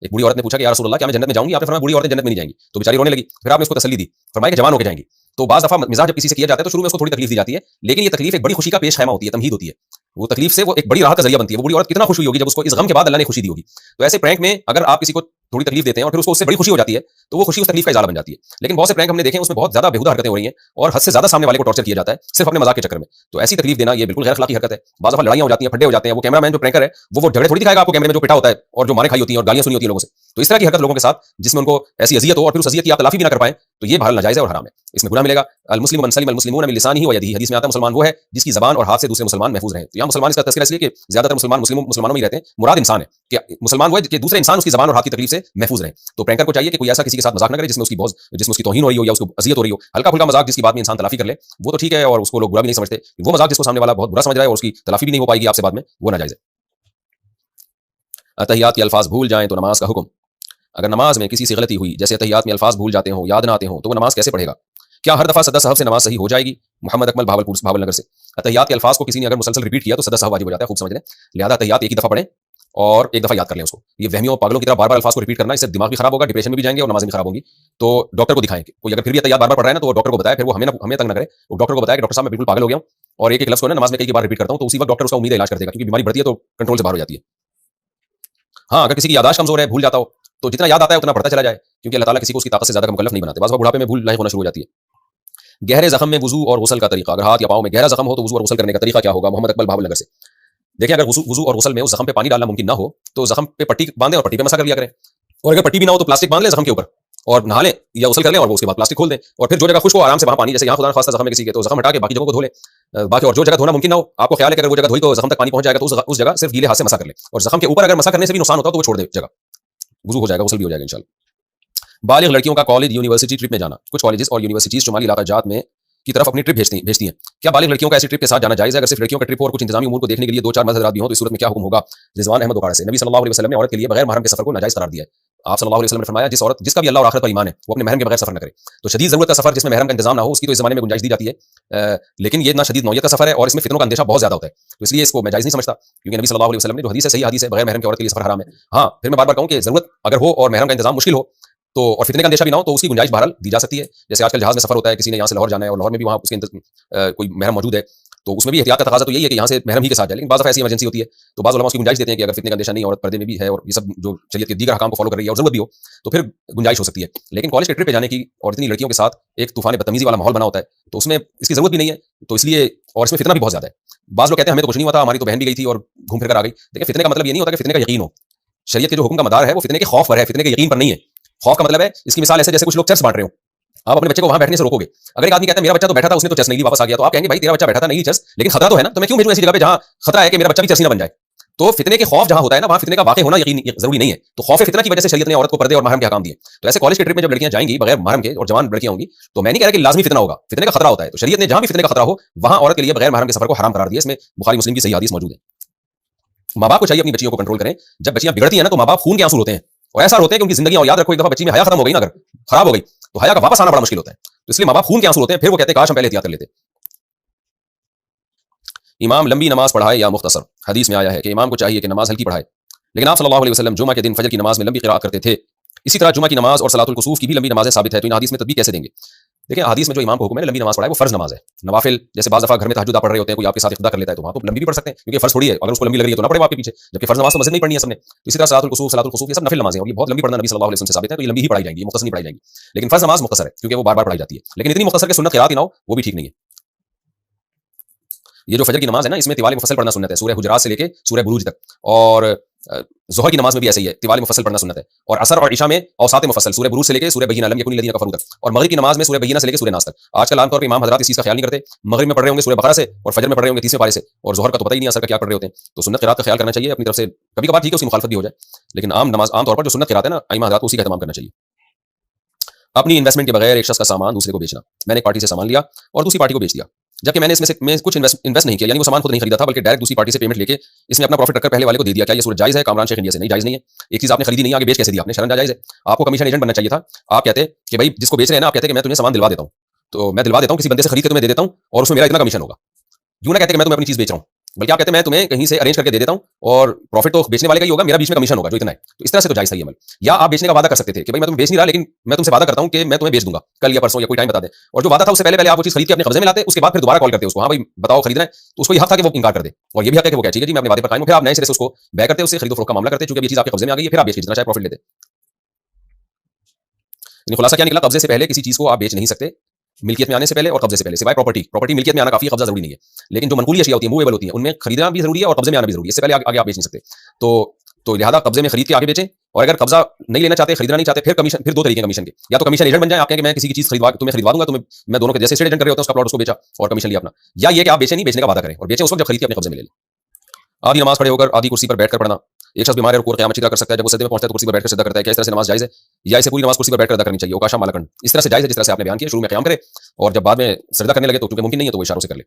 एक बूढ़ी औरत ने पूछा कि या रसूल अल्लाह क्या मैं जन्नत में जाऊंगी? आपने फरमाया बूढ़ी औरतें जन्नत में नहीं जाएंगी। तो बेचारी रोने लगी, फिर आपने उसको तसल्ली दी, फरमाया कि जवान होकर जाएंगी। तो बाज़ दफा मिजाज जब किसी से किया जाता है तो शुरू में उसको थोड़ी तकलीफ दी जाती है, लेकिन ये तकलीफ एक बड़ी खुशी का पेश खैमा होती है, तमहीद होती है। वो तकलीफ से वो एक बड़ी राहत का जरिया बनती है। वो बूढ़ी औरत कितना खुश हुई होगी जब उसको इस गम के बाद अल्लाह ने खुशी दी होगी। तो ऐसे प्रैंक में अगर आप किसी को थोड़ी तकलीफ देते हैं और फिर उसको उससे बड़ी खुशी हो जाती है तो वो खुशी उस तकलीफ का इजाला बन जाती है। लेकिन बहुत से प्रैंक हमने देखे हैं उसमें बहुत ज्यादा बेहुदा हरकतें हो रही हैं और हद से ज्यादा सामने वाले को टॉर्चर किया जाता है सिर्फ अपने मजाक के चक्कर में। तो ऐसी तकलीफ देना ये बिल्कुल गैर अखलाकी हरकत है। बाज़ दफा लड़ाइयां हो जाती हैं, फड्डे हो जाते हैं। वो कैमरामैन जो प्रैंकर है वो झगड़े थोड़ी दिखाएगा आपको कैमरे में, जो पिटा होता है और जो मारे खाई होती है और गालियां सुनी होती है लोगों से। तो इस तरह की हरकत लोगों के साथ जिसमें उनको ऐसी अजियत हो और फिर उस अजियत की आप तलाफी भी ना कर पाए तो ये बहरहाल नाजायज़ है और हराम है, इसमें गुनाह मिलेगा। अल मुस्लिम मन सलिम अल मुस्लिमून मिन लिसानिही व यदिही, हदीस में आता है मुसलमान वो है जिसकी ज़बान और हाथ से दूसरे मुसलमान महफूज रहें। तो यहाँ मुसलमान इसका तज़किरा इसलिए कि ज्यादातर मुसलमान मुसलमानों में ही रहते हैं, मुराद इंसान है कि मुसलमान वो है कि दूसरे इंसान उसकी ज़बान और हाथ की तकलीफ से महफूज रहें। तो प्रैंकर को चाहिए कि कोई ऐसा किसी के साथ मजाक न करे जिसमें उसकी तौहीन हो रही हो या उसको अजियत हो रही हो। हल्का फुल्का मजाक जिसकी बात में इंसान तलाफी कर ले वो तो ठीक है और उसको लोग बुरा भी नहीं समझते। वो मजाक जिसको सामने वाला बहुत बुरा समझ रहा है और उसकी तलाफी भी नहीं हो पाएगी आपसे बाद में, वो नाजायज़ है। अतहियात के अल्फाज भूल जाएं तो नमाज का हुक्म। अगर नमाज में किसी से गलती हुई, जैसे तहियात में अल्फाज भूल जाते हो, याद ना आते हो, तो वो नमाज कैसे पढ़ेगा? क्या हर दफा सदा साहब से नमाज सही हो जाएगी? मोहम्मद अकमल भावलनगर से। तहियात के अल्फाज को किसी ने अगर मुसलसल रिपीट किया तो सदा साहब वाजिब हो जाता है, खूब समझ लें। लिहाजा तहियात एक ही दफा पढ़ें और एक दफा याद कर लें उसको। ये वहमियों पागलों की तरह बार बार अल्फाज को रिपीट करना, इससे दिमाग भी खराब होगा, डिप्रेशन में भी जाएंगे और नमाज भी खराब होगी। तो डॉक्टर को दिखाएं। कोई अगर फिर भी तहियात बार बार पढ़ रहा है ना तो डॉक्टर को बताए, फिर वो हमें तंग ना करे। वो डॉक्टर को बताया कि डॉक्टर साहब मैं बिल्कुल पागल हो गया हूं और एक लफ्ज़ को नमाज में कई बार रिपीट करता हूं, तो उसी वक्त डॉक्टर उसका उम्मीद इलाज कर देगा, क्योंकि बीमारी बढ़ती है तो कंट्रोल से बाहर हो जाती है। हाँ, अगर किसी की याददाश्त कमजोर है, भूल जाता हो, तो जितना याद आता है उतना पढ़ता चला जाए, क्योंकि अल्लाह ताला किसी को उसकी ताकत से ज्यादा मुकल्लफ नहीं बनाते। बस बुढ़ापे में भूल लायक होना शुरू हो जाती है। गहरे जख्म में वुजू और गुस्ल का तरीका। अगर हाथ या पांव में गहरा जख्म हो तो वुजू और गुस्ल करने का तरीका क्या होगा? मोहम्मद अकमल भावलनगर से। देखिए, अगर वुजू और गुस्ल में उस जख्म पे पानी डालना मुमकिन ना हो तो जख्म पे पट्टी बांधे और पट्टी पे मसा कर लिया करें, और अगर पट्टी भी ना हो तो प्लास्टिक बांध लें जख्म के ऊपर और नहा लें या गुस्ल कर लें और उसके बाद प्लास्टिक खोल दें, और फिर जो जगह खुश हो आराम से वहां पानी, जैसे यहाँ खुदा खासा जख्म में किसी के, तो जख्म हटा के बाकी जगहों को धो लें। बाकी और जो जगह धोना मुमकिन ना हो, आपको ख्याल है कि अगर वो जगह धोई तो जख्म तक पानी पहुंच जाएगा, तो उस जगह सिर्फ गीले हाथ से मसा कर लें, और जख्म के ऊपर अगर मसा करने से भी नुकसान होता है तो वो छोड़ दे जगह, वुजू हो जाएगा, गुस्ल भी हो जाएगा इंशाल्लाह। बालिग लड़कियों का कॉलेज यूनिवर्सिटी ट्रिप में जाना। कुछ कॉलेजेस और यूनिवर्सिटीज शुमाली इलाका जात में की तरफ अपनी ट्रिप भेजती हैं। क्या बालिग लड़कियों का ऐसी ट्रिप के साथ जाना जायज़ है? अगर सिर्फ लड़कियों का ट्रिप हो और कुछ इंतजामी उमूर को देखने के लिए 2-4 मर्द हज़रात भी हों तो इस सूरत में क्या हुक्म होगा? रिजवान अहमद ओकाड़ा से। नबी सल्लल्लाहु अलैहि वसल्लम ने औरत के लिए बगैर महरम के सफर को नाजायज़ करार दिया है। आप सल्लल्लाहु अलैहि वसल्लम ने फरमाया जिसका भी अल्लाह और आखिरत पर ईमान है वो अपने महरम के बगैर सफर न करे। तो शदीद जरूरत का सफर जिसमें महरम का इंतजाम ना हो उसकी तो इस जमाने में गुंजाइश दी जाती है, लेकिन ये इतना शदीद नौयत का सफर है और इसमें फितनों का अंदेशा बहुत ज्यादा होता है, तो इसलिए इसको मैं जायज़ नहीं समझता, क्योंकि नबी सल्लल्लाहु अलैहि वसल्लम ने जो हदीस है, सही हदीस है, बगैर महरम की औरत के लिए सफर हराम है। हाँ, फिर मैं बार बार कहूं कि जरूरत अगर हो और महरम का इंतजाम मुश्किल हो तो, और फितने का अंदेशा भी ना हो, तो उसकी गुंजाइश बहरहाल दी जा सकती है। जैसे आजकल जहाज में सफर होता है, किसी ने यहाँ से लाहौर जाना है और लाहौर में भी वहाँ उसके कोई महरम मौजूद है, तो उसमें भी एहतियात का तकाजा तो यही है कि यहाँ से महरम ही के साथ जाए। लेकिन बाज़ दफ़ा ऐसी इमरजेंसी होती है तो बाज़ उलमा उसकी गुंजाइश देते हैं कि अगर फितने का अंदेशा नहीं, औरत पर्दे में भी है और ये सब जो शरीयत के दीगर अहकाम को फॉलो कर रही है और जरूरत भी हो तो फिर गुंजाइश हो सकती है। लेकिन कॉलेज के ट्रिप पे जाने की और इतनी लड़कियों के साथ एक तूफान बदतमीजी वाला माहौल बना होता है तो उसमें इसकी जरूरत भी नहीं है, तो इसलिए, और इसमें फितना भी बहुत ज्यादा है। बाज़ लोग कहते हैं हमें तो कुछ नहीं हुआ था, हमारी तो बहन भी गई थी और घूम फिर कर आ गई। देखिए, फितने का मतलब ये नहीं होता कि फितने का यकीन हो। शरीयत के जो हुक्म का मदार है वो फितने के खौफ पर है, फितने के यकीन पर नहीं है। खौफ का मतलब है, इसकी मिसाल ऐसे जैसे कुछ लोग चर्च बांट रहे हो, आप अपने बच्चे को वहां बैठने से रोकोगे। अगर एक आदमी कहता है मेरा बच्चा तो बैठा था, उसने तो चर्च नहीं ली, वापस आ गया, तो आप कहेंगे भाई तेरा बच्चा बैठा था, नहीं ली चर्च, लेकिन खतरा तो है ना, तो मैं क्यों भेजूं ऐसी जगह पे जहां खतरा है कि मेरा बच्चा भी चर्च ना बन जाए। तो फितने के खौफ जहां होता है ना, वहां फितने का वाक़ई होना यकीन जरूरी नहीं है। तो खौफ फितना की वजह से शरीयत ने औरत को पर्दे और महरम के अहकाम दिए। तो ऐसे कॉलेज के ट्रिप में जब लड़कियां जाएंगी बगैर महरम के और जवान लड़कियां होंगी, तो मैं नहीं कह रहा कि लाजमी फितना होगा, फितने का खतरा होता है। तो शरीयत ने जहां भी फितने का खतरा हो वहां औरत के लिए बगैर महरम के सफर को हराम करार दिया। इसमें बुखारी मुस्लिम की सही हदीस मौजूद है। माँ बाप को चाहिए अपनी बच्चियों को कंट्रोल करें। जब बच्चियां बिगड़ती हैं ना, तो माँ बाप खून के आंसू होते हैं और ऐसा होते हैं कि उनकी जिंदगी, और याद रखो, एक दफा बच्ची में हया खत्म हो गई ना, अगर खराब हो गई, तो हया का वापस आना बड़ा मुश्किल होता है। तो इसलिए माँ बाप खून के आंसू होते हैं, फिर वो कहते हैं काश हम पहले एहतियात कर लेते। इमाम लंबी नमाज पढ़ाए या मुख्तसर? हदीस में आया है कि इमाम को चाहिए कि नमाज हल्की पढ़ाए, लेकिन आप सल्लल्लाहु अलैहि वसल्लम जुमा के दिन फजर की नमाज में लंबी क़िराअत करते थे। इसी तरह जुमा की नमाज और सलातुल कुसूफ की भी लंबी नमाजें साबित है, तो इन हदीस में तदबीर कैसे देंगे? देखिए, हदीस में जो इमाम को हुक्म है लंबी नमाज पढ़ाए, वो फर्ज नमाज है। नवाफिल जैसे बाज़ दफ़ा घर में तहज्जुद आप पढ़ रहे होते हैं, कोई आपके साथ इक़्तिदा कर लेता है, तो वहाँ तो लंबी भी पढ़ सकते हैं, क्योंकि फर्ज थोड़ी है, अगर उसको लंबी लग रही है तो ना पढ़े आपके पीछे, जबकि फर्ज नमाज तो मस्जिद में ही पढ़नी है सबने। तो इसी तरह सलातुल कुसूफ ये सब नफिल नमाज़ें हैं, और ये बहुत लंबी पढ़ना नबी सल्लल्लाहु अलैहि वसल्लम से साबित है, तो ये लंबी ही पढ़ाई जाएंगी, मुख्तसर नहीं पढ़ाई जाएंगी। लेकिन फर्ज नमाज मुख्तसर है, क्योंकि वो बार-बार पढ़ाई जाती है, लेकिन इतनी मुख्तसर के सुन्नत क़िराअत ही ना हो, वो भी ठीक नहीं है। ये जो फजर की नमाज है ना, इसमें तिवाल मुफस्सल पढ़ना सुन्नत है, सूरह हुजरात से लेके सूरह बुरूज तक। और ज़ोहर की नमाज में भी ऐसे ही है, तिवाल मुफस्सल पढ़ना सुन्नत है। और असर और इशा में औसात मुफस्सल, सूरह बुरूज से लेके सूरह बय्यिना लम यकुन लल्लज़ीना कफ़रू तक। और मगरिब की नमाज में सूरह बय्यिना से लेके सूरह नास तक। आजकल आमतौर पर इमाम हज़रात इस चीज़ का ख्याल नहीं करते, मगरिब में पढ़ रहे होंगे सूरह बकरा से और फजर में पढ़ रहे होंगे 30वें पारे से, और ज़ोहर का तो पता ही नहीं असर का क्या पढ़ रहे होते हैं। तो सुन्नत क़िराअत का ख्याल करना चाहिए अपनी तरफ से। कभी-कभार ठीक है उसकी मुखालफत भी हो जाए, लेकिन आम तौर पर जो सुन्नत क़िराअत है ना, अइम्मा हज़रात को उसी का एहतमाम करना चाहिए। अपनी इन्वेस्टमेंट के बगैर एक शख्स का सामान दूसरे को बेचना। मैंने एक पार्टी से सामान लिया और दूसरी पार्टी को बेच दिया, जबकि मैंने इसमें से कुछ इन्वेस्ट नहीं किया, यानी वो सामान खुद नहीं खरीदा था, बल्कि डायरेक्ट दूसरी पार्टी से पेमेंट लेके इसमें अपना प्रॉफिट रखकर पहले वाले को दे दिया। क्या ये सूरत जायज़ है? कामरान शेख इंडिया से। नहीं, जायज़ नहीं है। एक चीज़ आपने खरीदी नहीं, आगे बेच कैसे दिया आपने? शरन जायज़ है। आपको कमीशन एजेंट बनना चाहिए था। आप कहते कि भाई जिसको बेच रहे हैं ना, आप कहते कि मैं तुम्हें सामान दिलवा देता हूँ, तो मैं दिलवा देता हूँ, किसी बंदे से खरीद के तुम्हें दे देता हूँ और उसमें मेरा इतना कमीशन होगा। यूँ ना कहते कि मैं तुम्हें अपनी चीज़ बेच रहा हूँ, बल्कि आप कहते हैं मैं तुम्हें कहीं से अरेंज करके दे देता हूँ और प्रॉफिट तो बेचने वाले का ही होगा, मेरा बीच में कमीशन होगा जो इतना है। तो इस तरह से तो जायज़ था ये अमल। या आप बेचने का वादा कर सकते थे कि भाई मैं तुम्हें बेच नहीं रहा, लेकिन मैं तुमसे वादा करता हूँ कि मैं तुम्हें बेच दूंगा कल या परसों या कोई टाइम बता दें, और जो वादा था उससे पहले आप वो चीज़ खरीद के अपने कब्जे में लाते, उसके बाद फिर दोबारा कॉल करते उसको, हाँ भाई बताओ खरीदना है, तो उसको ये हक था कि वो इनकार कर दे, और ये भी हक है कि वो कहे ठीक है जी मैं अपने वादे पर कायम हूं। फिर आप नए सिरे से उसको बै करते, उससे खरीदो फरोख्त का मामला करते, चूंकि ये चीज़ आपके कब्जे में आ गई है, फिर आप बेच के जितना चाहे प्रॉफिट लेते। खुलासा क्या निकला? कब्जे से पहले किसी चीज़ को आप बेच नहीं सकते, मिल्कियत में आने से पहले और कब्जे से पहले, सिवाय प्रॉपर्टी मिल्कियत में आना काफ़ी, कब्जा जरूरी नहीं है। लेकिन जो मनकूली अशिया होती है, मूवेबल होती है, उनमें खरीदना भी जरूरी है और कब्जे में आना भी जरूरी है, इससे पहले आगे आप बेच नहीं सकते। तो लिहाजा कब्जे में खरीद के आगे बेचें, और अगर कब्जा नहीं लेना चाहते, खरीदना नहीं चाहते, फिर कमीशन, फिर दो तरीके कमीशन के, या तो कमीशन एजेंट बन जाए, आप कहें कि मैं किसी की चीज़ तुम्हें खरीदवा दूंगा, तुम्हें मैं दोनों के जैसे स्टेट एजेंट कर रहे होते हैं, उसका प्लॉट उसको बेचा और कमीशन लिया अपना, या ये कि आप बेचे नहीं, बेचने का वादा करें और बेचें उस वक्त जब खरीद के अपने कब्जे में ले लें। आधी नमाज खड़े होकर आधी कुर्सी पर बैठकर पढ़ना। एक शख्स बीमार है, रुकू और क़याम अच्छी तरह कर सकता है, जब वो सजदे में पहुंचता है तो कुर्सी पर बैठकर सजदा करता है, क्या इस तरह से नमाज जायज़ है, या इसे पूरी नमाज कुर्सी पर बैठकर अदा करनी चाहिए? ओकाशा मालकन, इस तरह से जायज़ है जिस तरह से आपने बयान किया, शुरू में क़याम करे और जब बाद में सजदा करने लगे तो चूंकि मुमकिन नहीं है तो वो इशारों से कर ले।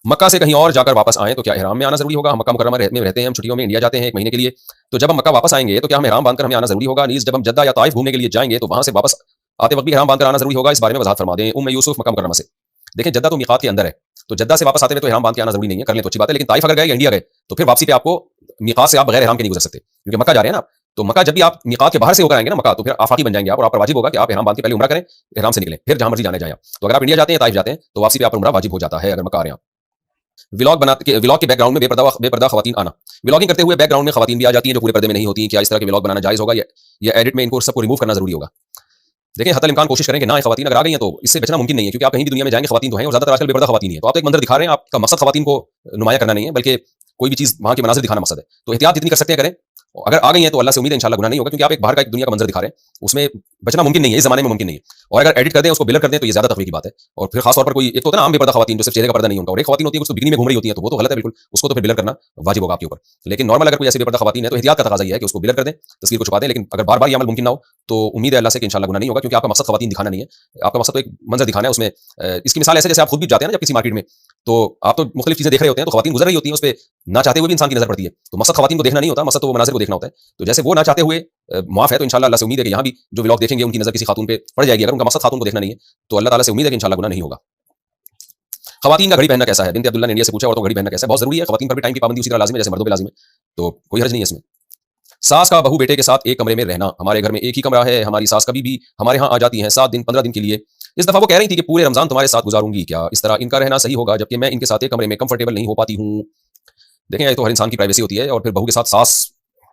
मक्का से कहीं और जाकर वापस आएं तो क्या इहराम में आना जरूरी होगा? हम मक्का मुकर्रमा में रहते हैं, हम छुट्टियों में इंडिया जाते हैं 1 महीने के लिए, तो जब हम मक्का वापस आएंगे तो क्या हम इहराम बांधकर हमें आना जरूरी होगा? नीज जब हम जद्दा या ताइफ घूमने के लिए जाएंगे तो वहां से वापस आते वक्त भी इहराम बांधकर आना जरूरी होगा? इस बारे में वजाहत फरमा दें। उम्मे यूसुफ मक्का मुकर्रमा से। देखें, जद्दा तो मीकात के अंदर है, तो जद्दा से वापस आते हुए तो इहराम बांध के आना जरूरी नहीं है, कर लें तो अच्छी बात है, लेकिन ताइफ अगर गए या इंडिया गए तो फिर वापसी पे आपको मीकात से आप बगैर इहराम के नहीं गुजर सकते, क्योंकि मक्का जा रहे हैं ना। तो मक्का जब भी आप मीकात के बाहर से होकर आएंगे ना मक्का, तो फिर आफाकी बन जाएंगे आप, और आप पर वाजिब होगा कि आप इहराम बांध के पहले उम्रा करें, इहराम से निकलें, फिर जहां मर्जी जाने जाएं। तो अगर आप इंडिया जाते हैं, ताइफ जाते हैं, तो वापसी पे आप पर उम्रा वाजिब हो जाता है अगर मक्का आ रहे हैं। व्लॉग के बैकग्राउंड में बेपर्दा खवातीन आना। व्लॉगिंग करते हुए बैकग्राउंड में खवातीन भी आ जाती हैं जो पूरे पर्दे में नहीं होती। क्या इस तरह के व्लॉग बनाना जायज़ होगा, या एडिट में इनको सबको रिमूव करना जरूरी होगा? देखिए, हतल इम्कान कोशिश करें कि ना खवातीन अगर आ गई हैं तो इससे बचना मुमकिन नहीं है, क्योंकि आप कहीं भी दुनिया में जाएंगे खवातीन तो हैं, और ज्यादातर आजकल बेपर्दा खवातीन ही है। तो आप तो एक मंजर दिखा रहे हैं, आपका मकसद खवातीन को नुमाया करना नहीं है, बल्कि कोई भी चीज़ वहाँ के मनाज़िर दिखाना मकसद है। तो एहतियात जितनी कर सकते हैं करें। अगर आ गई हैं तो अल्लाह से उम्मीद है इंशाल्लाह गुनाह नहीं होगा, क्योंकि आप एक बाहर का एक दुनिया का मंजर दिखा रहे हैं, उसमें बचना मुमकिन नहीं है, इस जमाने में मुमकिन नहीं है। और अगर एडिट कर दें, उसको ब्लर कर दें, तो ये ज्यादा तकलीफ की बात है। और फिर खास तौर पर कोई एक तो होता है ना आम बेपर्दा खवातीन जो सिर्फ चेहरे का पर्दा नहीं होता, और एक खवातीन होती है कुछ तो बिकनी में घूम रही होती है, तो वो तो गलत है बिल्कुल, उसको तो फिर ब्लर करना वाजिब होगा आपके ऊपर। लेकिन नॉर्मल अगर कोई ऐसी बेपर्दा खवातीन है तो एहतियात का तकाजा ये है कि उसको ब्लर कर दें, तस्वीर को छुपा दें। लेकिन अगर बार बार ये अमल मुमकिन ना हो तो उम्मीद है अल्लाह से कि इंशाल्लाह गुनाह नहीं होगा, क्योंकि आपका मकसद खवातीन दिखाना नहीं है, आपका मकसद तो एक मंजर दिखाना है। उसमें इसकी मिसाल ऐसे जैसे आप खुद भी जाते हैं ना जब किसी मार्केट में, तो आप तो मुख्तलिफ चीजें देख रहे होते हैं, तो खवातीन गुजर रही होती हैं, उस पर ना चाहते हुए भी इंसान की नजर पड़ती है। तो मकसद खवातीन को देखना नहीं होता, मकसद तो वो मनाजिर को देखना होता है। तो जैसे वो ना चाहते हुए माफ है, तो इंशाल्लाह अल्लाह से उम्मीद है कि यहाँ भी जो व्लॉग देखेंगे उनकी नजर किसी खातून पे पड़ जाएगी। अगर उनका मकसद खातून को देखना नहीं है तो अल्लाह ताला से उम्मीद है कि इंशाल्लाह गुनाह नहीं होगा। खवातीन का घड़ी पहनना कैसा है? बिनते अब्दुल्लाह ने इंडिया से पूछा, और तो घड़ी पहनना कैसा है? बहुत जरूरी है, खवातीन पर भी टाइम की पाबंदी उसी तरह लाजिम है जैसे मर्दों पे लाजिम है, तो कोई हर्ज नहीं है इसमें। सास का बहू बेटे के साथ एक कमरे में रहना। हमारे घर में एक ही कमरा है, हमारी सास कभी भी हमारे यहाँ आ जाती हैं 7 दिन 15 दिन के लिए। इस दफा वो कह रही थी कि पूरे रमजान तुम्हारे साथ गुजारूंगी, क्या इस तरह इनका रहना सही होगा, जबकि मैं इनके साथ एक कमरे में कंफर्टेबल नहीं हो पाती हूँ? देखें, ये तो हर इंसान की प्राइवेसी होती है, और फिर बहू के साथ सास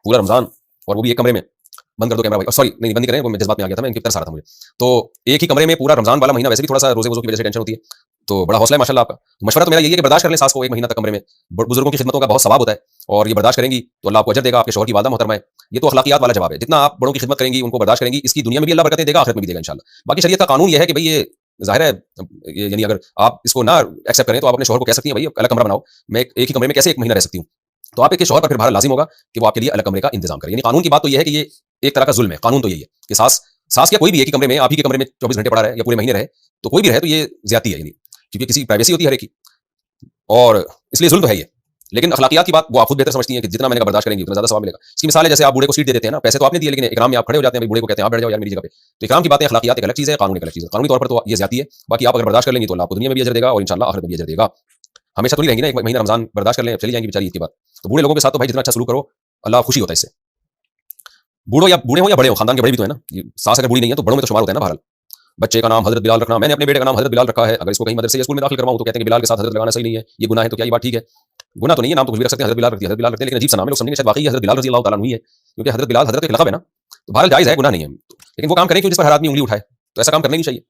पूरा रमजान, और वो भी एक कमरे में। बंद कर दो कैमरा भाई, सॉरी नहीं बंद करें, वो मैं जज्बात में आ गया था, मैं इनकी तरफ आ रहा था मुझे। तो एक ही कमरे में पूरा रमजान वाला महीना, वैसे भी थोड़ा सा रोजे वोजों की वजह से टेंशन होती है, तो बड़ा हौसला है माशाल्लाह आपका। मशवरा तो मेरा यही है कि बर्दाश्त कर लें सास को 1 महीना तक कमरे में। बुजुर्गों की खिदमतों का बहुत सवाब होता है, और ये बर्दाश्त करेंगी तो अल्लाह आपको अजर देगा, आपके शौहर की वादा मोहतरमा है। ये तो अखलाकियात वाला जवाब है, जितना आप बड़ों की खिदमत करेंगी, उनको बर्दाश्त करेंगी, इसकी दुनिया में भी अल्लाह बरकतें देगा, आखिरत में भी देगा इंशाल्लाह। बाकी शरीयत का कानून ये है कि भाई ये जाहिर है, यानी अगर आप इसको ना एक्सेप्ट करें तो आप अपने शौहर को कह सकती हैं भाई अलग कमरा बनाओ, मैं एक ही कमरे में कैसे 1 महीना रह सकती हूँ? तो आपके शौहर पर फिर भार लाजिम होगा कि वो आपके लिए अलग कमरे का इंतजाम करें। यानी कानून की बात तो ये है कि ये एक तरह का जुल्म है। कानून तो यही है कि सास या कोई भी एक ही कमरे में, आप ही के कमरे में 24 घंटे पड़ा रहे या पूरे महीने रहे, तो कोई भी रहे तो ये ज्यादती है, यानी क्योंकि किसी की प्राइवेसी होती है हर एक की। और इसलिए जुल्म तो है ये। लेकिन अखलाकियात की बात वो आप खुद बेहतर समझती हैं कि जितना मैंने बर्दाश्त करेंगे उतना ज़्यादा सवाब मिलेगा। इसकी मिसाल है जैसे आप बूढ़े को सीट दे देते हैं ना, पैसे तो आपने दिए लेकिन इकराम में आप खड़े हो जाते हैं, भाई बूढ़े को कहते हैं आप बैठ जाओ यार मेरी जगह पे। तो इकराम की बातें अखलाकियात एक अलग चीज़ है, कानून एक अलग चीज़ है। कानूनी तौर पर तो ये ज़्यादती है, बाकी आप अगर बर्दाश्त कर लेंगी तो अल्लाह आपको दुनिया में भी अजर देगा और इंशाअल्लाह आखिरत में भी अजर देगा। हमेशा तो नहीं रहेंगी ना, 1 महीना रमज़ान बर्दाश्त कर लें, चली जाएँगी बेचारी ईद के बाद। तो बूढ़े लोगों के साथ तो भाई जितना अच्छा सलूक करो, अल्लाह खुशी होता है इससे। बूढ़े हो या बड़े हो, खानदान के बड़े भी तो है ना। ये सास अगर बूढ़ी नहीं है तो बड़ों में तो शुमार होता है ना बहरहाल। बच्चे का नाम हज़रत बिलाल रखना, मैंने अपने बेटे का नाम हज़रत बिलाल रखा है, अगर इसको कहीं मदरसे या स्कूल में दाखिल करवाऊँ तो कहते हैं कि बिलाल के साथ हज़रत लगाना सही नहीं है, ये गुनाह है। तो क्या ये बात ठीक है? गुनाह तो नहीं है, नाम तो कुछ भी रख सकते हैं, हज़रत बिलाल रख दिया, हज़रत बिलाल रख दिया, लेकिन अजीब सा नाम है, लोग समझेंगे शायद वाक़ई हज़रत बिलाल रज़ी अल्लाह तआला अन्हु ही है, क्योंकि हज़रत बिलाल हज़रत एक लक़ब है ना। तो बहरहाल जायज़ है, गुनाह नहीं है। लेकिन वो काम करें क्यों जिस पर हर आदमी उँगली उठाए? तो ऐसा काम करना ही नहीं चाहिए।